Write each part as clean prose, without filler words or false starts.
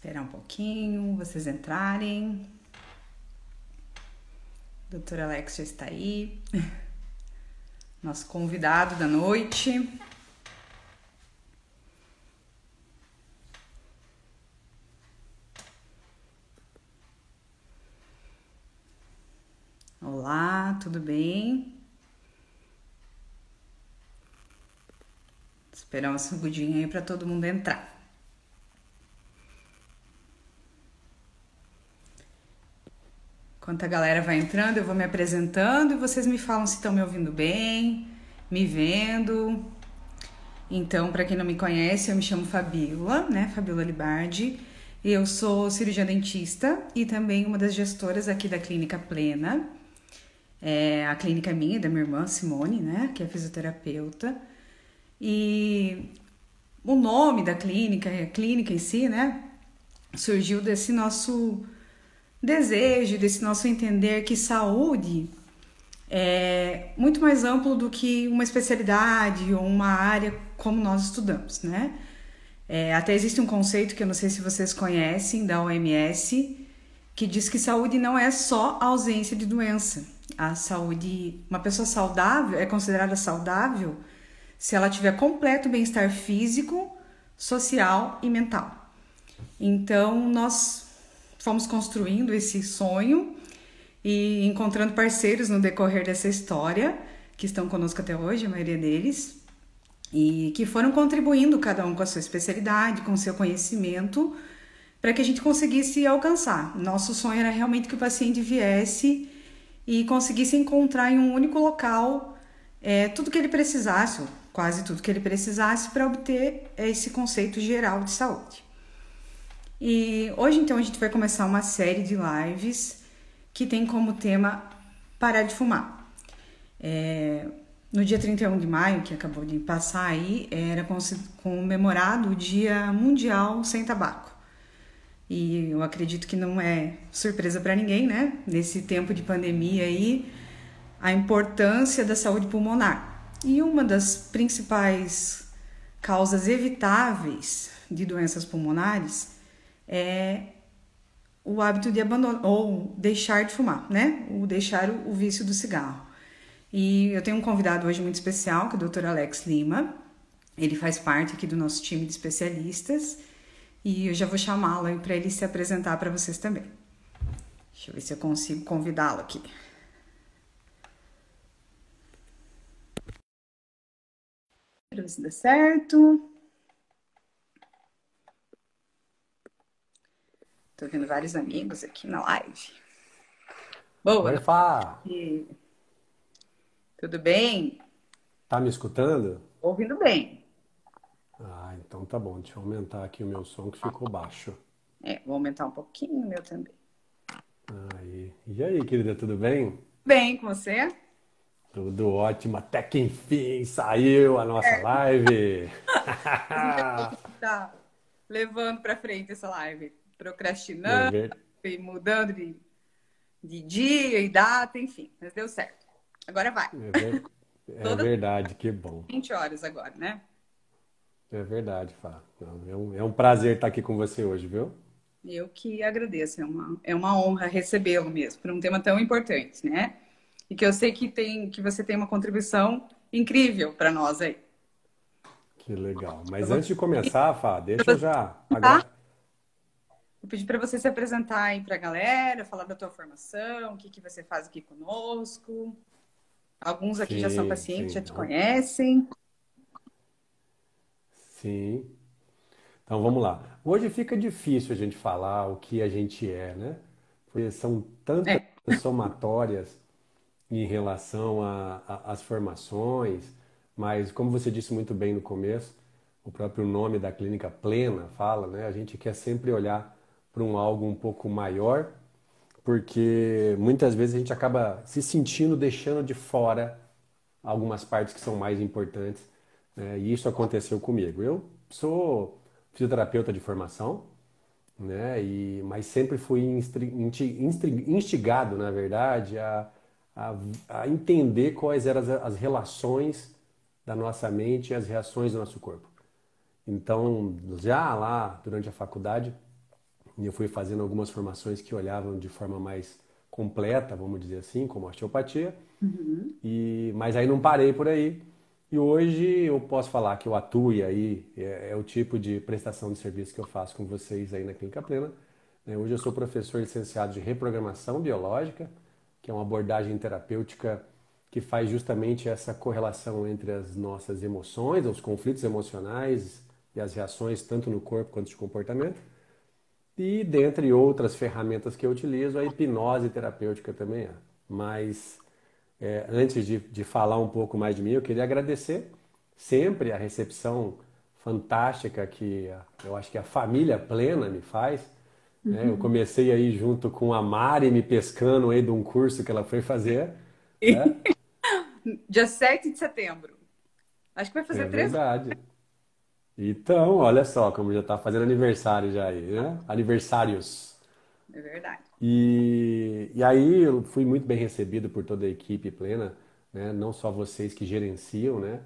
Esperar um pouquinho, vocês entrarem. Doutor Alex já está aí. Nosso convidado da noite. Olá, tudo bem? Esperar um segundinho aí para todo mundo entrar. Enquanto a galera vai entrando, eu vou me apresentando e vocês me falam se estão me ouvindo bem, me vendo. Então, para quem não me conhece, eu me chamo Fabíola, né? Fabíola Libardi. Eu sou cirurgiã dentista e também uma das gestoras aqui da Clínica Plena. A clínica minha, da minha irmã Simone, né? Que é fisioterapeuta. E o nome da clínica, a clínica em si, né? Surgiu desse nosso desejo, desse nosso entender que saúde é muito mais amplo do que uma especialidade ou uma área como nós estudamos, né? Até existe um conceito que eu não sei se vocês conhecem, da OMS, que diz que saúde não é só a ausência de doença. A saúde, uma pessoa saudável é considerada saudável se ela tiver completo bem-estar físico, social e mental. Então, nós fomos construindo esse sonho e encontrando parceiros no decorrer dessa história, que estão conosco até hoje, a maioria deles, e que foram contribuindo, cada um com a sua especialidade, com o seu conhecimento, para que a gente conseguisse alcançar. Nosso sonho era realmente que o paciente viesse e conseguisse encontrar em um único local tudo que ele precisasse, ou quase tudo que ele precisasse, para obter esse conceito geral de saúde. E hoje, então, a gente vai começar uma série de lives que tem como tema parar de fumar. No dia 31 de maio, que acabou de passar aí, era comemorado o Dia Mundial Sem Tabaco. E eu acredito que não é surpresa para ninguém, né? Nesse tempo de pandemia aí, a importância da saúde pulmonar. E uma das principais causas evitáveis de doenças pulmonares é o hábito de abandonar ou deixar de fumar, né? Ou deixar o vício do cigarro. E eu tenho um convidado hoje muito especial, que é o Dr. Alex Lima. Ele faz parte aqui do nosso time de especialistas e eu já vou chamá-lo aí para ele se apresentar para vocês também. Deixa eu ver se eu consigo convidá-lo aqui. Para ver se dá certo. Tô vendo vários amigos aqui na live. Boa Oi, Fá. noite. Tudo bem? Tá me escutando? Ouvindo bem. Ah, então tá bom. Deixa eu aumentar aqui o meu som que ficou baixo. Vou aumentar um pouquinho o meu também. Aí. E aí, querida, tudo bem? Bem, com você? Tudo ótimo. Até que enfim saiu a nossa live. A gente tá levando para frente essa live, É, procrastinando ver- e mudando de dia e data, enfim, mas deu certo. Agora vai. é ver- é Todas verdade, que bom. 20 horas agora, né? É verdade, Fá. Não, é um prazer estar aqui com você hoje, viu? Eu que agradeço, é uma honra recebê-lo mesmo, por um tema tão importante, né? E que eu sei que você tem uma contribuição incrível para nós aí. Que legal. Eu Mas vou antes de começar, Fá, deixa eu já. tentar, Agora. vou pedir para você se apresentar aí para a galera, falar da tua formação, o que você faz aqui conosco. Alguns aqui já são Sim, pacientes, sim, já te não. conhecem. Sim. Então vamos lá. Hoje fica difícil a gente falar o que a gente é, né? Porque são tantas É, somatórias em relação às formações, mas como você disse muito bem no começo, o próprio nome da clínica Plena fala, né? A gente quer sempre olhar para um algo um pouco maior, porque muitas vezes a gente acaba se sentindo deixando de fora algumas partes que são mais importantes, né? E isso aconteceu comigo. Eu sou fisioterapeuta de formação, né? Mas sempre fui instigado, na verdade, a, a entender quais eram as relações da nossa mente e as reações do nosso corpo. Então, já lá durante a faculdade, E eu fui fazendo algumas formações que olhavam de forma mais completa, vamos dizer assim, como osteopatia. Uhum. Mas aí não parei por aí. E hoje eu posso falar que eu atuo e aí é o tipo de prestação de serviço que eu faço com vocês aí na Clínica Plena. Né? Hoje eu sou professor licenciado de reprogramação biológica, que é uma abordagem terapêutica que faz justamente essa correlação entre as nossas emoções, os conflitos emocionais e as reações tanto no corpo quanto de comportamento. E dentre outras ferramentas que eu utilizo, a hipnose terapêutica também é. Mas antes de falar um pouco mais de mim, eu queria agradecer sempre a recepção fantástica que eu acho que a família Plena me faz. Né? Eu comecei aí junto com a Mari me pescando aí de um curso que ela foi fazer. Né? Dia 7 de setembro. Acho que vai É fazer 3 anos. verdade. Então, olha só como já está fazendo aniversário já aí, né? Aniversários. É verdade. E aí eu fui muito bem recebido por toda a equipe Plena, né? Não só vocês que gerenciam, né?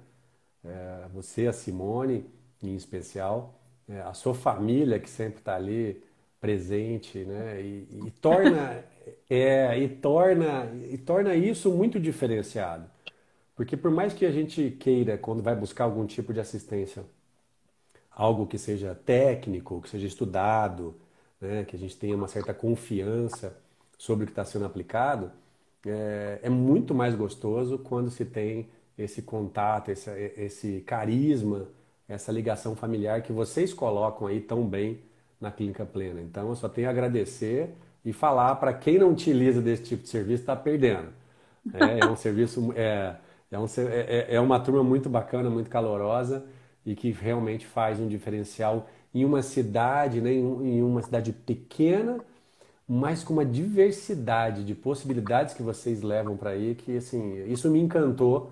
Você, a Simone, em especial, a sua família que sempre está ali presente, né? E torna isso muito diferenciado. Porque por mais que a gente queira, quando vai buscar algum tipo de assistência, algo que seja técnico, que seja estudado, né, que a gente tenha uma certa confiança sobre o que está sendo aplicado, é muito mais gostoso quando se tem esse contato, esse carisma, essa ligação familiar que vocês colocam aí tão bem na Clínica Plena. Então, eu só tenho a agradecer e falar para quem não utiliza desse tipo de serviço está perdendo. É um serviço, é uma turma muito bacana, muito calorosa e que realmente faz um diferencial em uma cidade, né, em uma cidade pequena, mas com uma diversidade de possibilidades que vocês levam para aí, que assim, isso me encantou,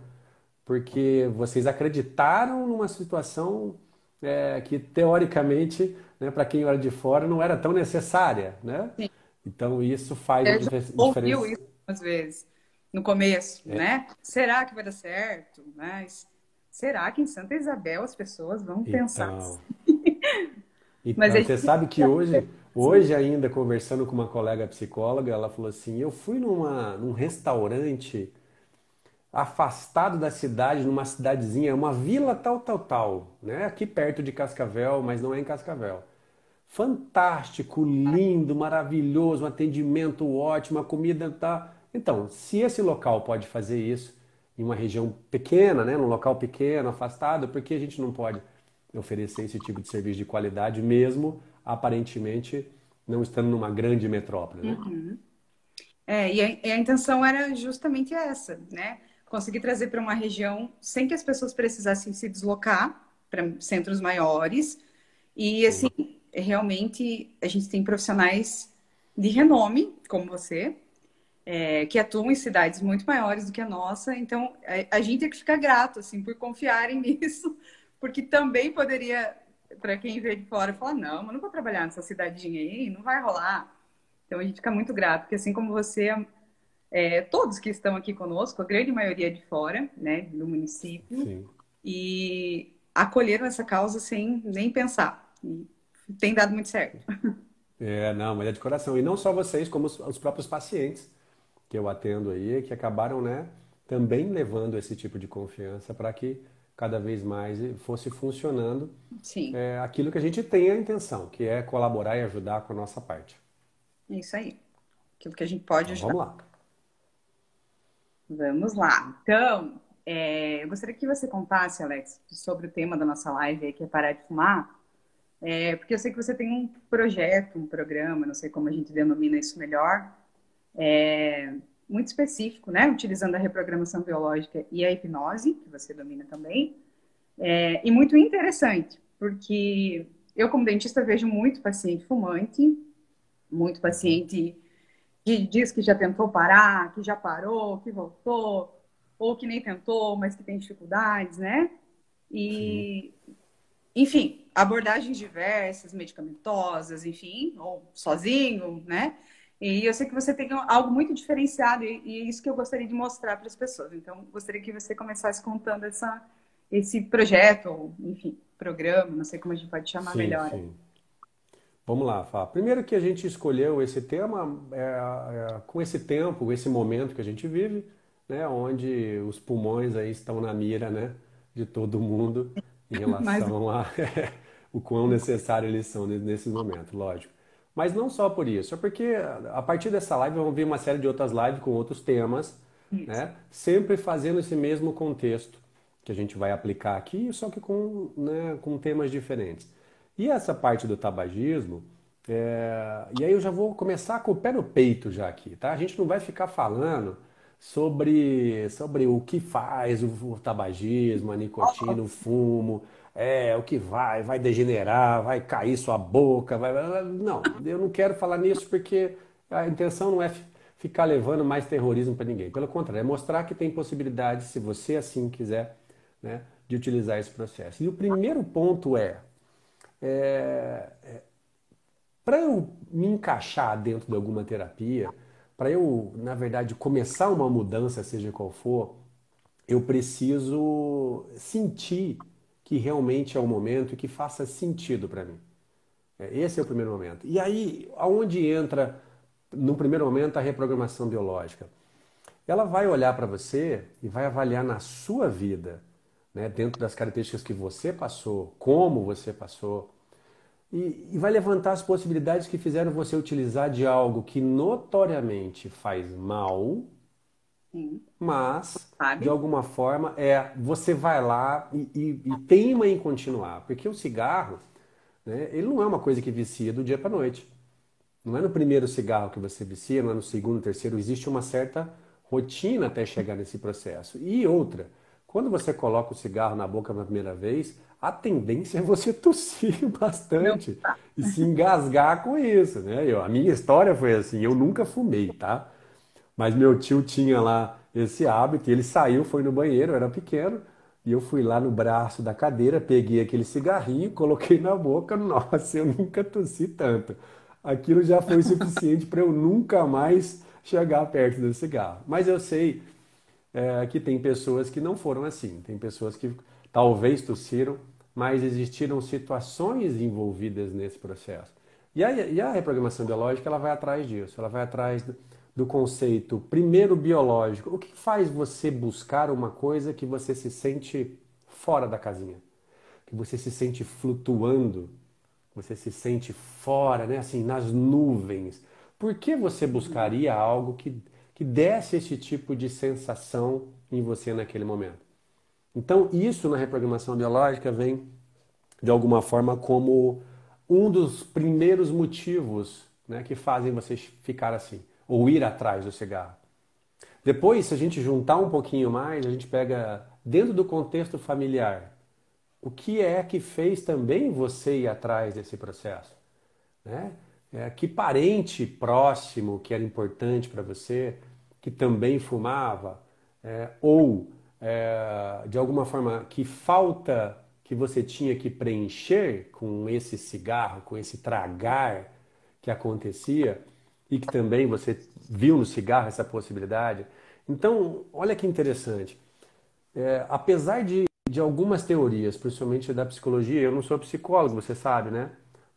porque vocês acreditaram numa situação que teoricamente, né, para quem era de fora, não era tão necessária, né? Sim. Então isso faz um Eu já ouviu diferença. isso algumas vezes no começo, né? Será que vai dar certo? Mas será que em Santa Isabel as pessoas vão pensar assim? Então, Mas a Então, você gente sabe que hoje ainda conversando com uma colega psicóloga, ela falou assim: eu fui num restaurante afastado da cidade, numa cidadezinha, uma vila tal, tal, tal, né? Aqui perto de Cascavel, mas não é em Cascavel. Fantástico, lindo, maravilhoso, um atendimento ótimo, a comida tá. Então, se esse local pode fazer isso em uma região pequena, né, num local pequeno, afastado, por que a gente não pode oferecer esse tipo de serviço de qualidade, mesmo aparentemente não estando numa grande metrópole, né? e a intenção era justamente essa, né? Conseguir trazer para uma região sem que as pessoas precisassem se deslocar para centros maiores. E assim, Sim, realmente a gente tem profissionais de renome, como você, que atuam em cidades muito maiores do que a nossa. Então, a gente tem que ficar grato, assim, por confiarem nisso, porque também poderia, para quem veio de fora, falar: não, mas não vou trabalhar nessa cidadinha aí, não vai rolar. Então, a gente fica muito grato, porque assim como você, todos que estão aqui conosco, a grande maioria é de fora, né, do município, sim. e acolheram essa causa sem nem pensar. E tem dado muito certo. Não, mas é de coração. E não só vocês, como os próprios pacientes que eu atendo aí, que acabaram, né, também levando esse tipo de confiança para que cada vez mais fosse funcionando Sim, aquilo que a gente tem a intenção, que é colaborar e ajudar com a nossa parte. é isso aí. Aquilo que a gente pode Então ajudar. vamos lá. Vamos lá. Então, eu gostaria que você contasse, Alex, sobre o tema da nossa live, aí, que é parar de fumar, porque eu sei que você tem um projeto, um programa, não sei como a gente denomina isso melhor, muito específico, né? Utilizando a reprogramação biológica e a hipnose, que você domina também, e muito interessante, porque eu, como dentista, vejo muito paciente fumante, muito Uhum. paciente que diz que já tentou parar, que já parou, que voltou, ou que nem tentou, mas que tem dificuldades, né? Sim. E, enfim, abordagens diversas, medicamentosas, enfim, ou sozinho, né? E eu sei que você tem algo muito diferenciado e é isso que eu gostaria de mostrar para as pessoas. Então, gostaria que você começasse contando esse projeto, ou, enfim, programa, não sei como a gente pode chamar Sim, melhor. sim. Vamos lá, Fá. Primeiro que a gente escolheu esse tema com esse tempo, esse momento que a gente vive, né, onde os pulmões aí estão na mira, né, de todo mundo em Mas relação a o quão necessário eles são nesse momento, lógico. Mas não só por isso, é porque a partir dessa live vão vir uma série de outras lives com outros temas, isso. né, sempre fazendo esse mesmo contexto que a gente vai aplicar aqui, só que com, né, com temas diferentes. E essa parte do tabagismo, e aí eu já vou começar com o pé no peito já aqui, tá? A gente não vai ficar falando sobre o que faz o tabagismo, a nicotina, o fumo, o que vai degenerar, vai cair sua boca, Não, eu não quero falar nisso porque a intenção não é ficar levando mais terrorismo para ninguém. Pelo contrário, é mostrar que tem possibilidade, se você assim quiser, né, de utilizar esse processo. E o primeiro ponto é para eu me encaixar dentro de alguma terapia, para eu, na verdade, começar uma mudança, seja qual for, eu preciso sentir que realmente é o momento e que faça sentido para mim. Esse é o primeiro momento. E aí, aonde entra, no primeiro momento, a reprogramação biológica? Ela vai olhar para você e vai avaliar na sua vida, né, dentro das características que você passou, como você passou, e vai levantar as possibilidades que fizeram você utilizar de algo que notoriamente faz mal, Sim, mas de sabe? alguma forma você vai lá e teima em continuar. Porque o cigarro, né, ele não é uma coisa que vicia do dia para noite. Não é no primeiro cigarro que você vicia, não é no segundo, terceiro. Existe uma certa rotina até chegar nesse processo. E outra, quando você coloca o cigarro na boca pela primeira vez, a tendência é você tossir Não bastante tá. e se engasgar com isso, né? A minha história foi assim, eu nunca fumei, tá? Mas meu tio tinha lá esse hábito, e ele saiu, foi no banheiro, eu era pequeno, e eu fui lá no braço da cadeira, peguei aquele cigarrinho, coloquei na boca, nossa, eu nunca tossi tanto. Aquilo já foi suficiente para eu nunca mais chegar perto do cigarro. Mas eu sei que tem pessoas que não foram assim, tem pessoas que talvez tossiram, mas existiram situações envolvidas nesse processo. E a reprogramação biológica ela vai atrás disso, ela vai atrás do conceito primeiro biológico. O que faz você buscar uma coisa que você se sente fora da casinha? Que você se sente flutuando, você se sente fora, né? Assim, nas nuvens. Por que você buscaria algo que desse esse tipo de sensação em você naquele momento? Então, isso na reprogramação biológica vem, de alguma forma, como um dos primeiros motivos, né, que fazem você ficar assim, ou ir atrás do cigarro. Depois, se a gente juntar um pouquinho mais, a gente pega dentro do contexto familiar. O que é que fez também você ir atrás desse processo? Né? Que parente próximo que era importante para você, que também fumava, ou de alguma forma que falta que você tinha que preencher com esse cigarro, com esse tragar que acontecia e que também você viu no cigarro essa possibilidade. Então, olha que interessante. Apesar de algumas teorias, principalmente da psicologia, eu não sou psicólogo, você sabe, né?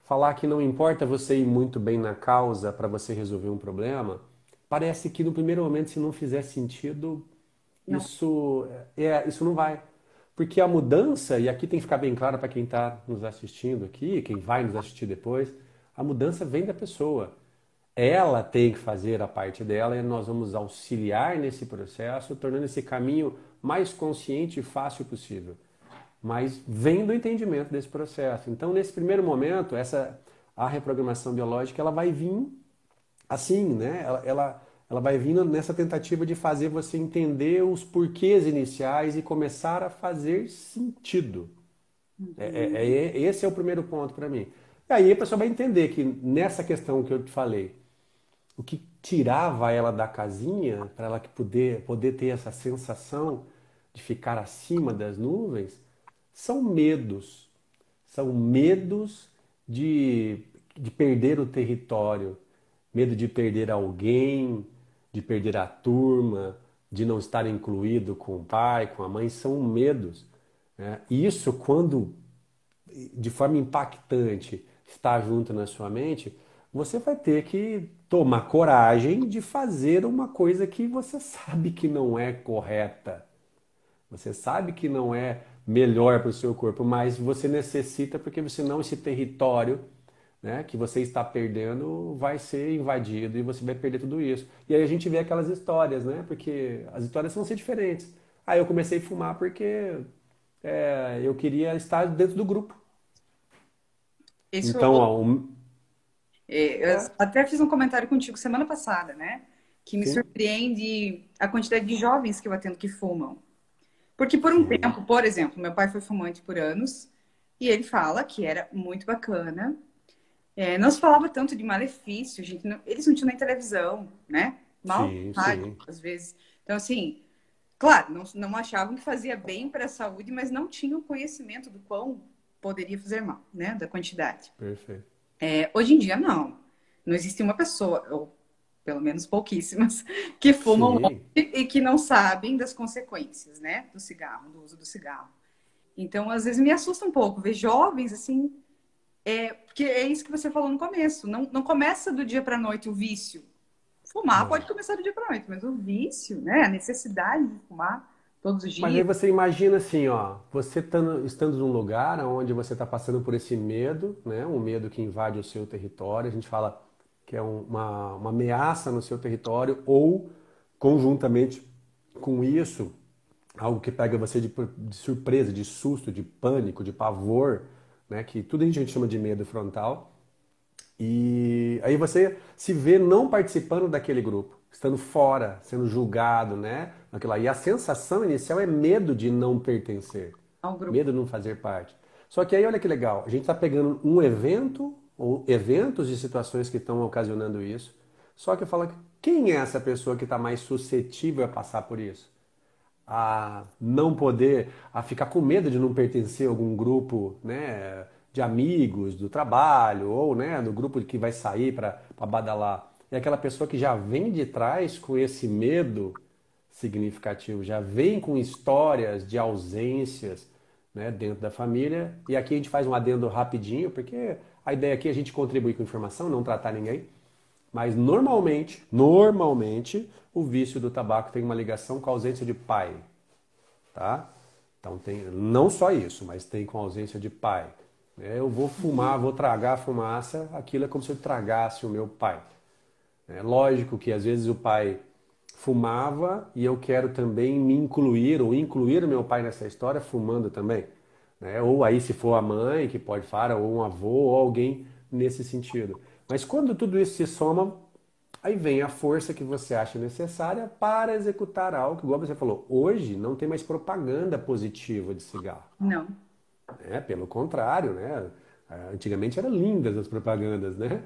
Falar que não importa você ir muito bem na causa para você resolver um problema, parece que no primeiro momento, se não fizer sentido, Não. isso não vai. Porque a mudança, e aqui tem que ficar bem claro para quem está nos assistindo aqui, quem vai nos assistir depois, a mudança vem da pessoa. Ela tem que fazer a parte dela e nós vamos auxiliar nesse processo, tornando esse caminho mais consciente e fácil possível. Mas vem do entendimento desse processo. Então, nesse primeiro momento, a reprogramação biológica ela vai vir assim, né? Ela vai vindo nessa tentativa de fazer você entender os porquês iniciais e começar a fazer sentido. Uhum. Esse é o primeiro ponto para mim. E aí a pessoa vai entender que nessa questão que eu te falei, o que tirava ela da casinha, para ela poder ter essa sensação de ficar acima das nuvens, são medos. São medos de perder o território, medo de perder alguém, de perder a turma, de não estar incluído com o pai, com a mãe, são medos. Né? E isso, quando de forma impactante está junto na sua mente, você vai ter que tomar coragem de fazer uma coisa que você sabe que não é correta. Você sabe que não é melhor para o seu corpo, mas você necessita porque senão esse território, né, que você está perdendo vai ser invadido e você vai perder tudo isso. E aí a gente vê aquelas histórias, né? Porque as histórias vão ser diferentes. Aí eu comecei a fumar porque eu queria estar dentro do grupo. Isso, Então, eu até fiz um comentário contigo semana passada, né? Que me sim, surpreende a quantidade de jovens que eu atendo que fumam. Porque por um sim, tempo, por exemplo, meu pai foi fumante por anos e ele fala que era muito bacana. Não se falava tanto de malefício, gente. Eles não tinham nem televisão, né? Mal sim, rádio, sim, às vezes. Então, assim, claro, não achavam que fazia bem para a saúde, mas não tinham conhecimento do quão poderia fazer mal, né? Da quantidade. perfeito. Hoje em dia, não. Não existe uma pessoa, ou pelo menos pouquíssimas, que fumam muito Sim, e que não sabem das consequências, né? Do cigarro, do uso do cigarro. Então, às vezes, me assusta um pouco ver jovens assim. Porque é isso que você falou no começo. Não começa do dia para a noite o vício. Fumar não. pode começar do dia para a noite, mas o vício, né? A necessidade de fumar todos os Mas aí dias. você imagina assim, ó, você estando num lugar onde você está passando por esse medo, né, um medo que invade o seu território, a gente fala que é uma ameaça no seu território, ou conjuntamente com isso, algo que pega você de surpresa, de susto, de pânico, de pavor, né, que tudo a gente chama de medo frontal. E aí você se vê não participando daquele grupo, estando fora, sendo julgado, né? Aquilo lá. E a sensação inicial é medo de não pertencer, Ao grupo. medo de não fazer parte. Só que aí olha que legal, a gente está pegando um evento ou eventos e situações que estão ocasionando isso. Só que eu falo, quem é essa pessoa que está mais suscetível a passar por isso? A não poder, a ficar com medo de não pertencer a algum grupo, né, de amigos, do trabalho, ou né, do grupo que vai sair para badalar. É aquela pessoa que já vem de trás com esse medo significativo, já vem com histórias de ausências, né, dentro da família. E aqui a gente faz um adendo rapidinho, porque a ideia aqui é a gente contribuir com informação, não tratar ninguém. Mas normalmente, o vício do tabaco tem uma ligação com a ausência de pai, tá? Então tem não só isso, mas tem com a ausência de pai. Eu vou fumar, vou tragar a fumaça, aquilo é como se eu tragasse o meu pai. É lógico que às vezes o pai fumava e eu quero também me incluir ou incluir o meu pai nessa história fumando também, né? Ou aí se for a mãe que pode falar, ou um avô, ou alguém nesse sentido. Mas quando tudo isso se soma, aí vem a força que você acha necessária para executar algo, igual você falou, hoje não tem mais propaganda positiva de cigarro, Não. né? Pelo contrário, né? Antigamente eram lindas as propagandas, né?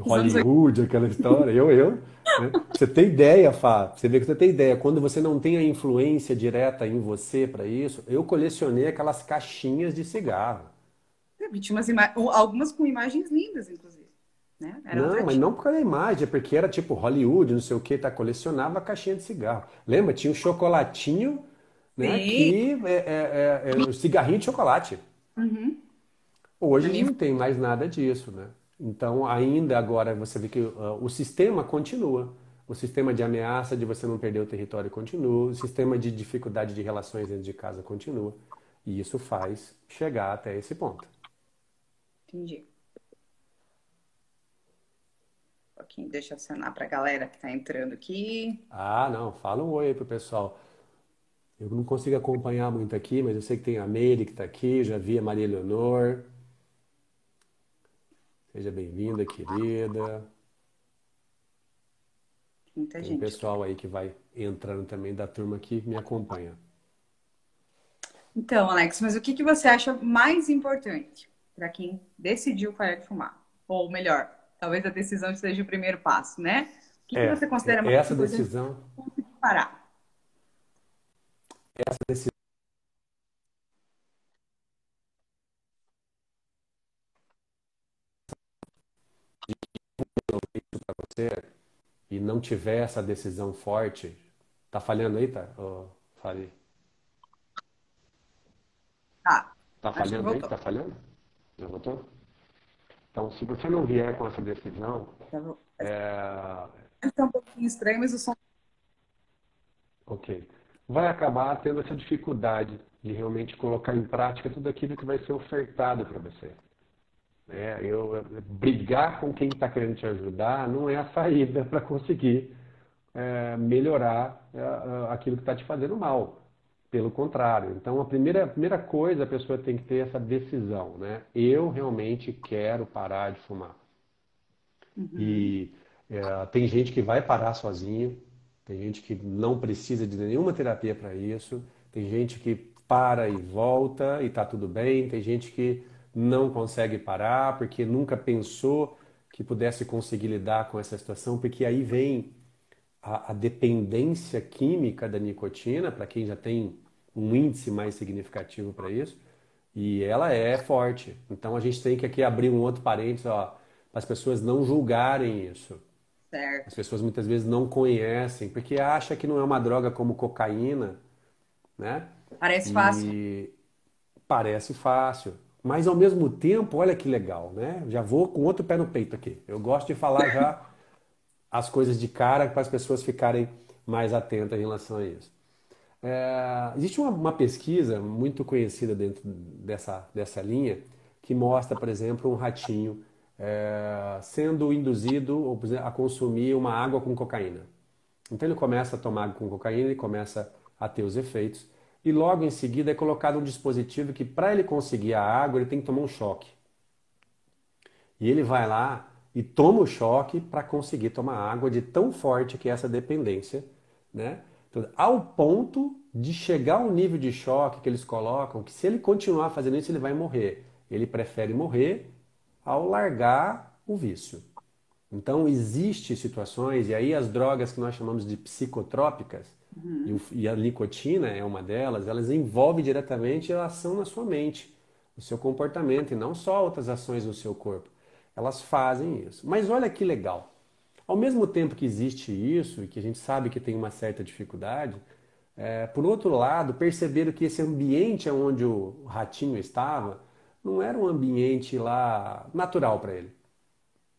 Os anos 80. Hollywood, aquela história, né? Pra você ter ideia, Fá, pra você ver que você tem ideia, quando você não tem a influência direta em você para isso, eu colecionei aquelas caixinhas de cigarro. Tinha algumas com imagens lindas, inclusive. Né? Eram Não, mas atrativas. não por causa da imagem, é porque era tipo Hollywood, não sei o que, tá? Colecionava a caixinha de cigarro. Lembra? Tinha um chocolatinho, né? Sim. Que é o cigarrinho de chocolate. Uhum. Na Hoje minha... não tem mais nada disso, né? Então, ainda agora você vê que o sistema continua. O sistema de ameaça de você não perder o território continua. O sistema de dificuldade de relações dentro de casa continua. E isso faz chegar até esse ponto. Entendi. Um pouquinho, deixa eu acionar para a galera que está entrando aqui. Ah, não, fala um oi aí pro pessoal. Eu não consigo acompanhar muito aqui, mas eu sei que tem a Meire que está aqui, já vi a Maria Leonor. Seja bem-vinda, querida. Muita Tem um gente. pessoal aí que vai entrando também da turma que me acompanha. Então, Alex, mas o que você acha mais importante para quem decidiu parar de fumar? Ou melhor, talvez a decisão seja o primeiro passo, né? O que você considera mais Essa importante decisão, de parar? essa decisão para você e não tiver essa decisão forte, tá falhando aí, tá? Fale. Tá, Tá acho que falhando aí? voltou. Tá falhando? Já voltou? Então, se você não vier com essa decisão, Tá bom. é, É um pouquinho estranho, mas o som. ok, vai acabar tendo essa dificuldade de realmente colocar em prática tudo aquilo que vai ser ofertado para você. Brigar com quem está querendo te ajudar não é a saída para conseguir melhorar aquilo que está te fazendo mal. Pelo contrário. Então, a primeira coisa, a pessoa tem que ter essa decisão, né? Eu realmente quero parar de fumar. Uhum. E tem gente que vai parar sozinho, tem gente que não precisa de nenhuma terapia para isso, tem gente que para e volta e está tudo bem, tem gente que não consegue parar porque nunca pensou que pudesse conseguir lidar com essa situação, porque aí vem a dependência química da nicotina, para quem já tem um índice mais significativo para isso, e ela é forte. Então a gente tem que aqui abrir um outro parênteses, ó, para as pessoas não julgarem isso. As Certo. pessoas muitas vezes não conhecem, porque acha que não é uma droga como cocaína, né? Parece fácil. E parece fácil. Mas ao mesmo tempo, olha que legal, né? Já vou com outro pé no peito aqui. Eu gosto de falar já as coisas de cara para as pessoas ficarem mais atentas em relação a isso. Existe uma pesquisa muito conhecida dentro dessa linha que mostra, por exemplo, um ratinho sendo induzido ou, por exemplo, a consumir uma água com cocaína. Então ele começa a tomar água com cocaína e começa a ter os efeitos. E logo em seguida é colocado um dispositivo que para ele conseguir a água ele tem que tomar um choque. E ele vai lá e toma o choque para conseguir tomar água de tão forte que é essa dependência, né? Então, ao ponto de chegar ao nível de choque que eles colocam, que se ele continuar fazendo isso, ele vai morrer. Ele prefere morrer ao largar o vício. Então, existem situações, e aí as drogas que nós chamamos de psicotrópicas, Uhum. e a nicotina é uma delas, elas envolvem diretamente a ação na sua mente, no seu comportamento, e não só outras ações no seu corpo. Elas fazem isso. Mas olha que legal. Ao mesmo tempo que existe isso, e que a gente sabe que tem uma certa dificuldade, por outro lado, perceberam que esse ambiente onde o ratinho estava não era um ambiente lá natural para ele.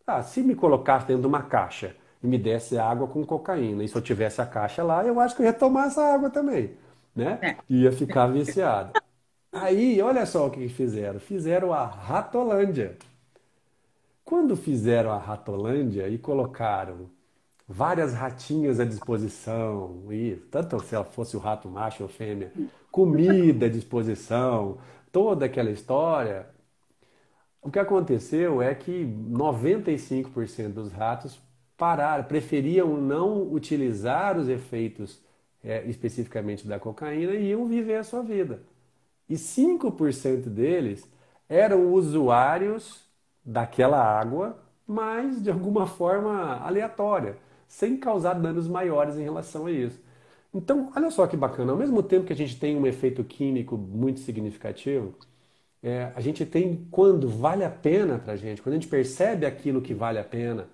Ah, se me colocasse dentro de uma caixa e me desse água com cocaína, e se eu tivesse a caixa lá, eu acho que eu ia tomar essa água também, né? É. Ia ficar viciado. Aí, olha só o que fizeram. Fizeram a Ratolândia. Quando fizeram a Ratolândia e colocaram várias ratinhas à disposição, e tanto se ela fosse o rato macho ou fêmea, comida à disposição, toda aquela história, o que aconteceu é que 95% dos ratos pararam, preferiam não utilizar os efeitos especificamente da cocaína e iam viver a sua vida. E 5% deles eram usuários daquela água, mas de alguma forma aleatória, sem causar danos maiores em relação a isso. Então, olha só que bacana, ao mesmo tempo que a gente tem um efeito químico muito significativo, a gente tem quando vale a pena para a gente, quando a gente percebe aquilo que vale a pena,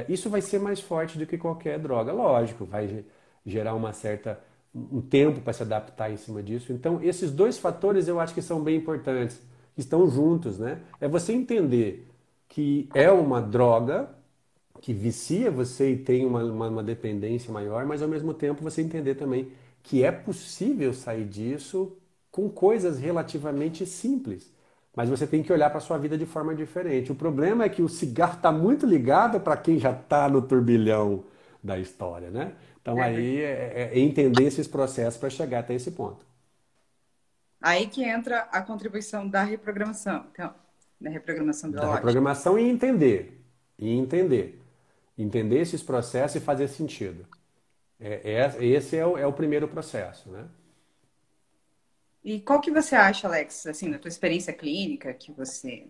isso vai ser mais forte do que qualquer droga. Lógico, vai gerar um tempo para se adaptar em cima disso. Então, esses dois fatores eu acho que são bem importantes, que estão juntos, né? É você entender que é uma droga que vicia você e tem uma dependência maior, mas ao mesmo tempo você entender também que é possível sair disso com coisas relativamente simples. Mas você tem que olhar para a sua vida de forma diferente. O problema é que o cigarro está muito ligado para quem já está no turbilhão da história, né? Então É aí verdade. é entender esses processos para chegar até esse ponto. Aí que entra a contribuição da reprogramação. Então, da reprogramação Da biológica. reprogramação e entender. E entender. Entender esses processos e fazer sentido. Esse é o primeiro processo, né? E qual que você acha, Alex, assim, na tua experiência clínica, que você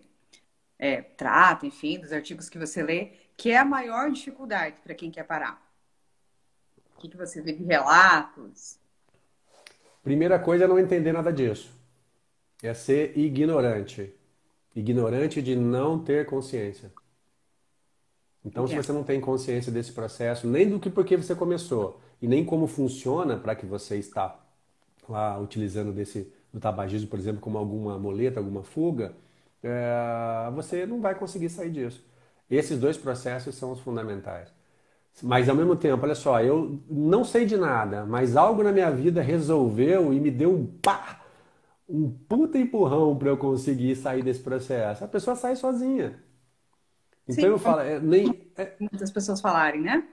trata, enfim, dos artigos que você lê, que é a maior dificuldade para quem quer parar? O que que você vê de relatos? Primeira coisa é não entender nada disso. É ser ignorante. Ignorante de não ter consciência. Então, se Entendo. você não tem consciência desse processo, nem do que porque você começou, e nem como funciona para que você está lá utilizando do tabagismo, por exemplo, como alguma muleta, alguma fuga, você não vai conseguir sair disso. Esses dois processos são os fundamentais. Mas ao mesmo tempo, olha só, eu não sei de nada, mas algo na minha vida resolveu e me deu um pá, um puta empurrão para eu conseguir sair desse processo. A pessoa sai sozinha. Então Sim, eu como falo, nem, muitas pessoas falarem, né?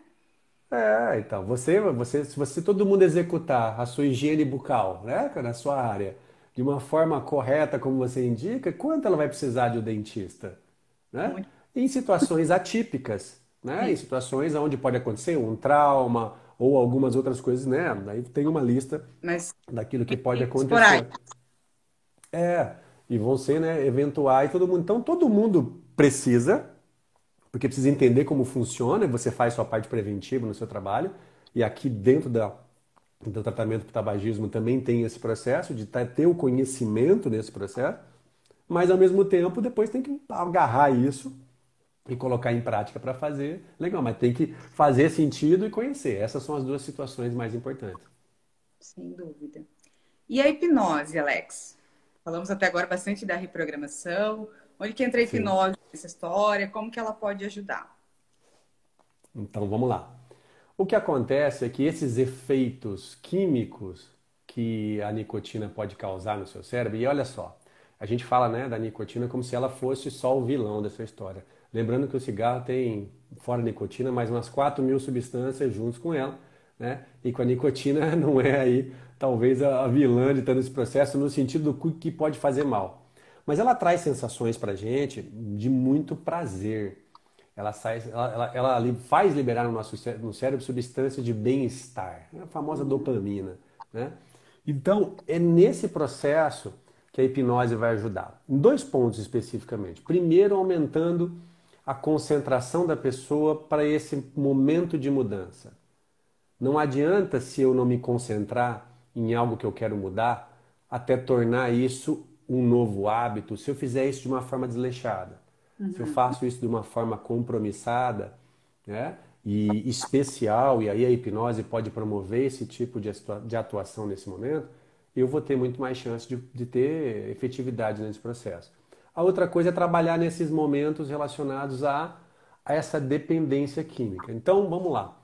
então, se todo mundo executar a sua higiene bucal, né, na sua área, de uma forma correta, como você indica, quanto ela vai precisar de um dentista, né? Muito Em situações atípicas, né? Em sim. situações onde pode acontecer um trauma ou algumas outras coisas, né? Aí tem uma lista Mas daquilo que pode acontecer. esporádico. E vão ser, né, eventuais, todo mundo. Então, todo mundo precisa, porque precisa entender como funciona, e você faz sua parte preventiva no seu trabalho, e aqui dentro do tratamento para o tabagismo também tem esse processo de ter o conhecimento desse processo, mas ao mesmo tempo depois tem que agarrar isso e colocar em prática para fazer. Legal, mas tem que fazer sentido e conhecer. Essas são as duas situações mais importantes. Sem dúvida. E a hipnose, Alex? Falamos até agora bastante da reprogramação. Onde que entra a Sim. hipnose nessa história? Como que ela pode ajudar? Então vamos lá. O que acontece é que esses efeitos químicos que a nicotina pode causar no seu cérebro, e olha só, a gente fala, né, da nicotina como se ela fosse só o vilão dessa história. Lembrando que o cigarro tem, fora a nicotina, mais umas 4.000 substâncias juntos com ela, né? E com a nicotina não é aí talvez a vilã de todo esse processo no sentido do que pode fazer mal. Mas ela traz sensações pra gente de muito prazer. Ela faz liberar no nosso no cérebro substâncias de bem-estar, a famosa dopamina, né? Então, é nesse processo que a hipnose vai ajudar. Em dois pontos especificamente. Primeiro, aumentando a concentração da pessoa para esse momento de mudança. Não adianta se eu não me concentrar em algo que eu quero mudar, até tornar isso um novo hábito, se eu fizer isso de uma forma desleixada. Se eu faço isso de uma forma compromissada, né, e especial, e aí a hipnose pode promover esse tipo de atuação nesse momento, eu vou ter muito mais chance de ter efetividade nesse processo. A outra coisa é trabalhar nesses momentos relacionados a essa dependência química. Então, vamos lá.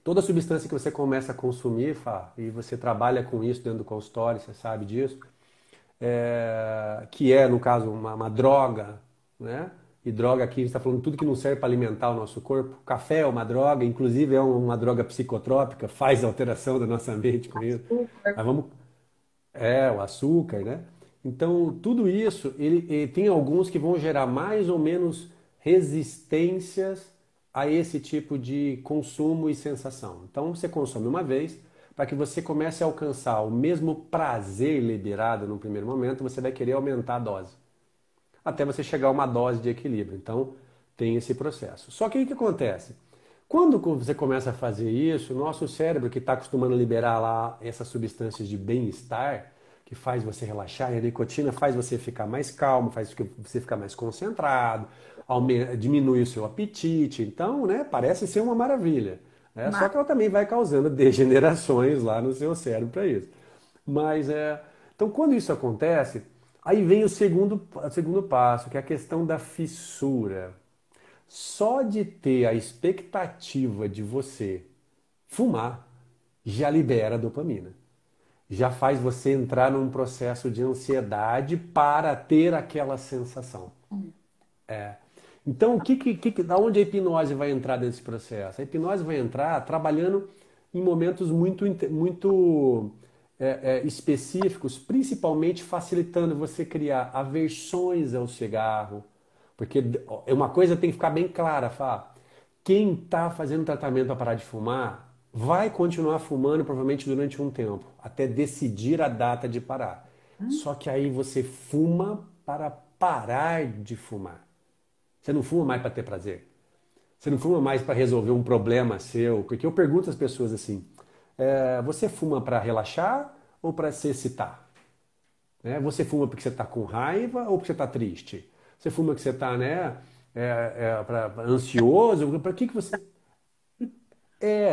Toda substância que você começa a consumir, Fá, e você trabalha com isso dentro do consultório, você sabe disso, que é, no caso, uma droga, né? E droga aqui, a gente está falando tudo que não serve para alimentar o nosso corpo. Café é uma droga, inclusive é uma droga psicotrópica, faz alteração da nossa mente com isso. Açúcar. Mas vamos, o açúcar, né? Então, tudo isso, ele tem alguns que vão gerar mais ou menos resistências a esse tipo de consumo e sensação. Então, você consome uma vez, para que você comece a alcançar o mesmo prazer liberado no primeiro momento, você vai querer aumentar a dose, até você chegar a uma dose de equilíbrio. Então, tem esse processo. Só que o que acontece? Quando você começa a fazer isso, o nosso cérebro, que está acostumando a liberar lá essas substâncias de bem-estar, que faz você relaxar, e a nicotina faz você ficar mais calmo, faz você ficar mais concentrado, diminui o seu apetite. Então, né, parece ser uma maravilha, né? Só Mas que ela também vai causando degenerações lá no seu cérebro para isso. Mas então, quando isso acontece, aí vem o segundo passo, que é a questão da fissura. Só de ter a expectativa de você fumar já libera dopamina. Já faz você entrar num processo de ansiedade para ter aquela sensação. Então, aonde a hipnose vai entrar nesse processo? A hipnose vai entrar trabalhando em momentos muito específicos, principalmente facilitando você criar aversões ao cigarro. Porque uma coisa tem que ficar bem clara, Fá. Quem está fazendo tratamento para parar de fumar vai continuar fumando provavelmente durante um tempo, até decidir a data de parar. Só que aí você fuma para parar de fumar. Você não fuma mais para ter prazer. Você não fuma mais para resolver um problema seu. Porque eu pergunto às pessoas assim: você fuma para relaxar ou para se excitar? Né? Você fuma porque você está com raiva ou porque você está triste? Você fuma porque você está, né, ansioso? Para que você.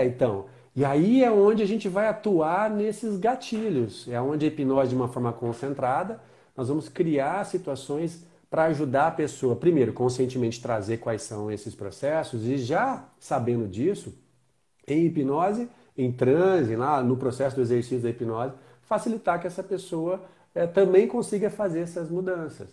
Então. E aí é onde a gente vai atuar nesses gatilhos. É onde a hipnose, de uma forma concentrada, nós vamos criar situações para ajudar a pessoa, primeiro, conscientemente trazer quais são esses processos e já sabendo disso, em hipnose, em transe, lá no processo do exercício da hipnose, facilitar que essa pessoa também consiga fazer essas mudanças.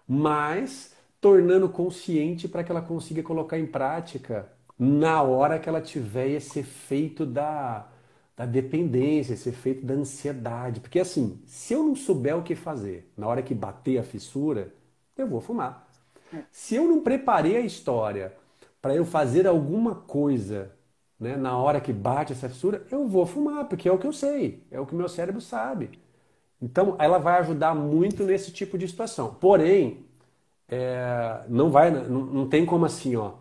Mas tornando consciente para que ela consiga colocar em prática na hora que ela tiver esse efeito da dependência, esse efeito da ansiedade. Porque assim, se eu não souber o que fazer na hora que bater a fissura, eu vou fumar. Se eu não preparei a história para eu fazer alguma coisa, né, na hora que bate essa fissura, eu vou fumar, porque é o que eu sei, é o que o meu cérebro sabe. Então, ela vai ajudar muito nesse tipo de situação. Porém, não tem como assim, ó,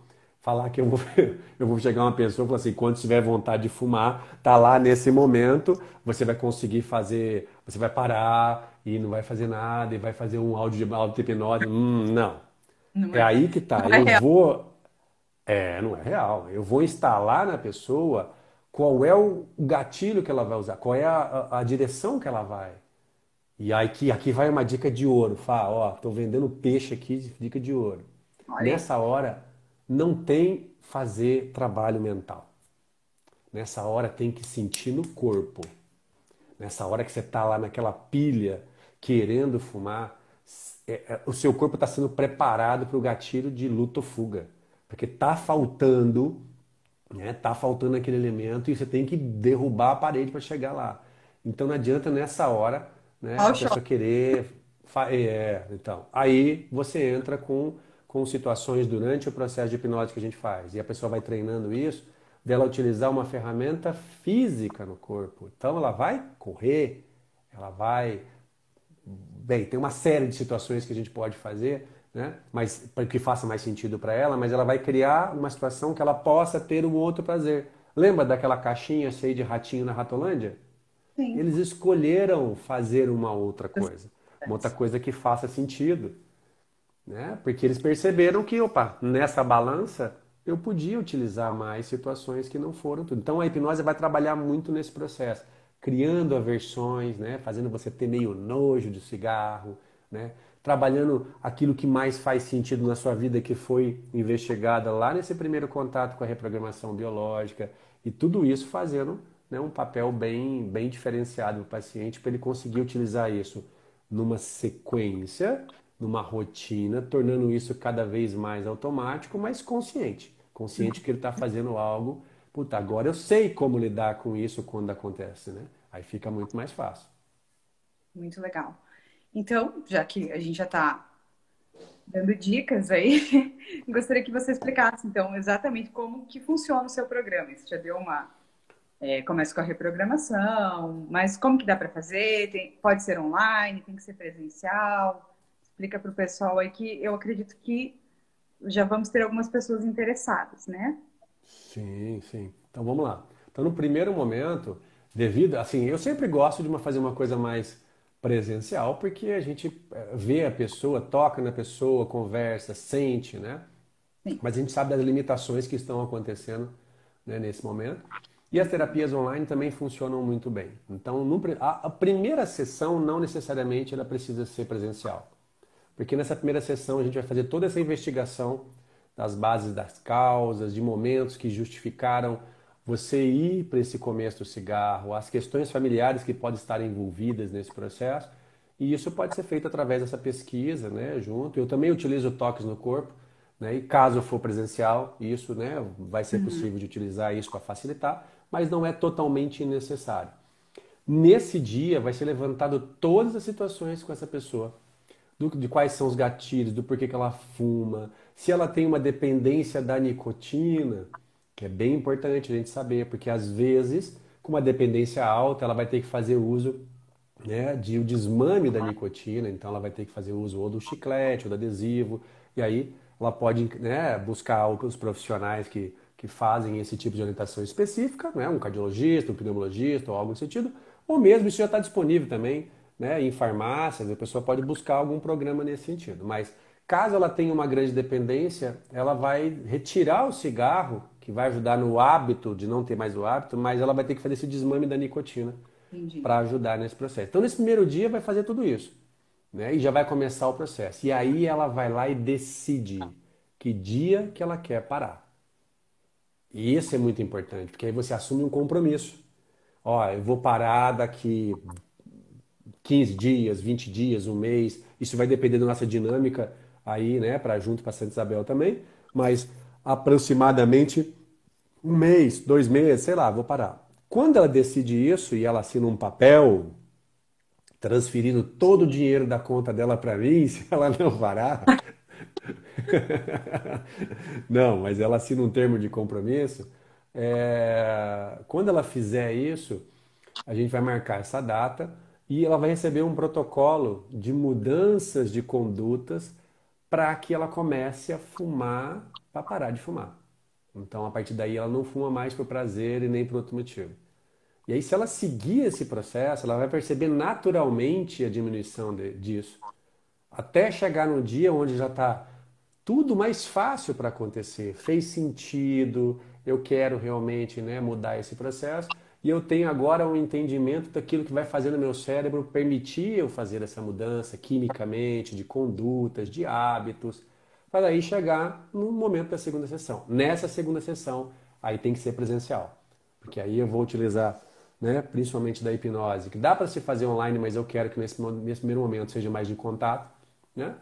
falar que eu vou chegar uma pessoa e falar assim, quando tiver vontade de fumar, tá lá nesse momento, você vai conseguir fazer, você vai parar e não vai fazer nada e vai fazer um áudio de auto-hipnose. Não. Não É é, aí que tá. não é real. Não é real. Eu vou instalar na pessoa qual é o gatilho que ela vai usar, qual é a direção que ela vai. E aí aqui vai uma dica de ouro. Fala, ó, tô vendendo peixe aqui, dica de ouro. Olha aí. Nessa hora, não tem fazer trabalho mental. Nessa hora tem que sentir no corpo. Nessa hora que você tá lá naquela pilha querendo fumar, o seu corpo está sendo preparado para o gatilho de luta ou fuga. Porque tá faltando, né? Tá faltando aquele elemento e você tem que derrubar a parede para chegar lá. Então não adianta nessa hora, né, Olha a o choque. pessoa querer. Então. Aí você entra com situações durante o processo de hipnose que a gente faz. E a pessoa vai treinando isso, dela utilizar uma ferramenta física no corpo. Então ela vai correr, ela vai. Bem, tem uma série de situações que a gente pode fazer, né? Mas para que faça mais sentido para ela, mas ela vai criar uma situação que ela possa ter um outro prazer. Lembra daquela caixinha cheia de ratinho na Ratolândia? Sim. Eles escolheram fazer uma outra coisa que faça sentido, né? Porque eles perceberam que, opa, nessa balança eu podia utilizar mais situações que não foram tudo. Então a hipnose vai trabalhar muito nesse processo, criando aversões, né? Fazendo você ter meio nojo de cigarro, né? Trabalhando aquilo que mais faz sentido na sua vida, que foi investigada lá nesse primeiro contato com a reprogramação biológica, e tudo isso fazendo, né, um papel bem diferenciado para o paciente, para ele conseguir utilizar isso numa sequência, numa rotina, tornando isso cada vez mais automático, mas consciente. Consciente que ele está fazendo algo. Puta, agora eu sei como lidar com isso quando acontece, né? Aí fica muito mais fácil. Muito legal. Então, já que a gente já está dando dicas aí, gostaria que você explicasse, então, exatamente como que funciona o seu programa. Você já deu uma... começa com a reprogramação, mas como que dá para fazer? Pode ser online, tem que ser presencial? Explica para o pessoal aí que eu acredito que já vamos ter algumas pessoas interessadas, né? Sim, sim. Então vamos lá. Então no primeiro momento, devido, assim, eu sempre gosto de fazer uma coisa mais presencial, porque a gente vê a pessoa, toca na pessoa, conversa, sente, né? Sim. Mas a gente sabe das limitações que estão acontecendo, né, nesse momento. E as terapias online também funcionam muito bem. Então, a primeira sessão não necessariamente ela precisa ser presencial. Porque nessa primeira sessão a gente vai fazer toda essa investigação das bases das causas, de momentos que justificaram você ir para esse começo do cigarro, as questões familiares que podem estar envolvidas nesse processo. E isso pode ser feito através dessa pesquisa, né, junto. Eu também utilizo toques no corpo, né, e caso for presencial, isso, né, vai ser possível de utilizar isso para facilitar, mas não é totalmente necessário. Nesse dia vai ser levantado todas as situações com essa pessoa, de quais são os gatilhos, do porquê que ela fuma, se ela tem uma dependência da nicotina, que é bem importante a gente saber, porque às vezes, com uma dependência alta, ela vai ter que fazer uso, né, de o desmame da nicotina, então ela vai ter que fazer uso ou do chiclete ou do adesivo, e aí ela pode, né, buscar os profissionais que fazem esse tipo de orientação específica, né, um cardiologista, um pneumologista ou algo nesse sentido, ou mesmo isso já está disponível também, né, em farmácias, a pessoa pode buscar algum programa nesse sentido, mas caso ela tenha uma grande dependência, ela vai retirar o cigarro, que vai ajudar no hábito de não ter mais o hábito, mas ela vai ter que fazer esse desmame da nicotina Entendi. para ajudar nesse processo. Então, nesse primeiro dia, vai fazer tudo isso. né? E já vai começar o processo. E aí ela vai lá e decide que dia que ela quer parar. E isso é muito importante, porque aí você assume um compromisso. Ó, eu vou parar daqui 15 dias, 20 dias, um mês. Isso vai depender da nossa dinâmica aí, né, para junto para Santa Isabel também, mas aproximadamente um mês, 2 meses, sei lá, vou parar. Quando ela decide isso e ela assina um papel transferindo todo o dinheiro da conta dela para mim, se ela não parar, não, mas ela assina um termo de compromisso. Quando ela fizer isso, a gente vai marcar essa data e ela vai receber um protocolo de mudanças de condutas para que ela comece a fumar, para parar de fumar. Então, a partir daí, ela não fuma mais por prazer e nem por outro motivo. E aí, se ela seguir esse processo, ela vai perceber naturalmente a diminuição disso, até chegar no dia onde já está tudo mais fácil para acontecer. Fez sentido, eu quero realmente, né, mudar esse processo e eu tenho agora um entendimento daquilo que vai fazer no meu cérebro permitir eu fazer essa mudança quimicamente, de condutas, de hábitos, para aí chegar no momento da segunda sessão. Nessa segunda sessão, aí tem que ser presencial, porque aí eu vou utilizar, né, principalmente da hipnose, que dá para se fazer online, mas eu quero que nesse primeiro momento seja mais de contato, né?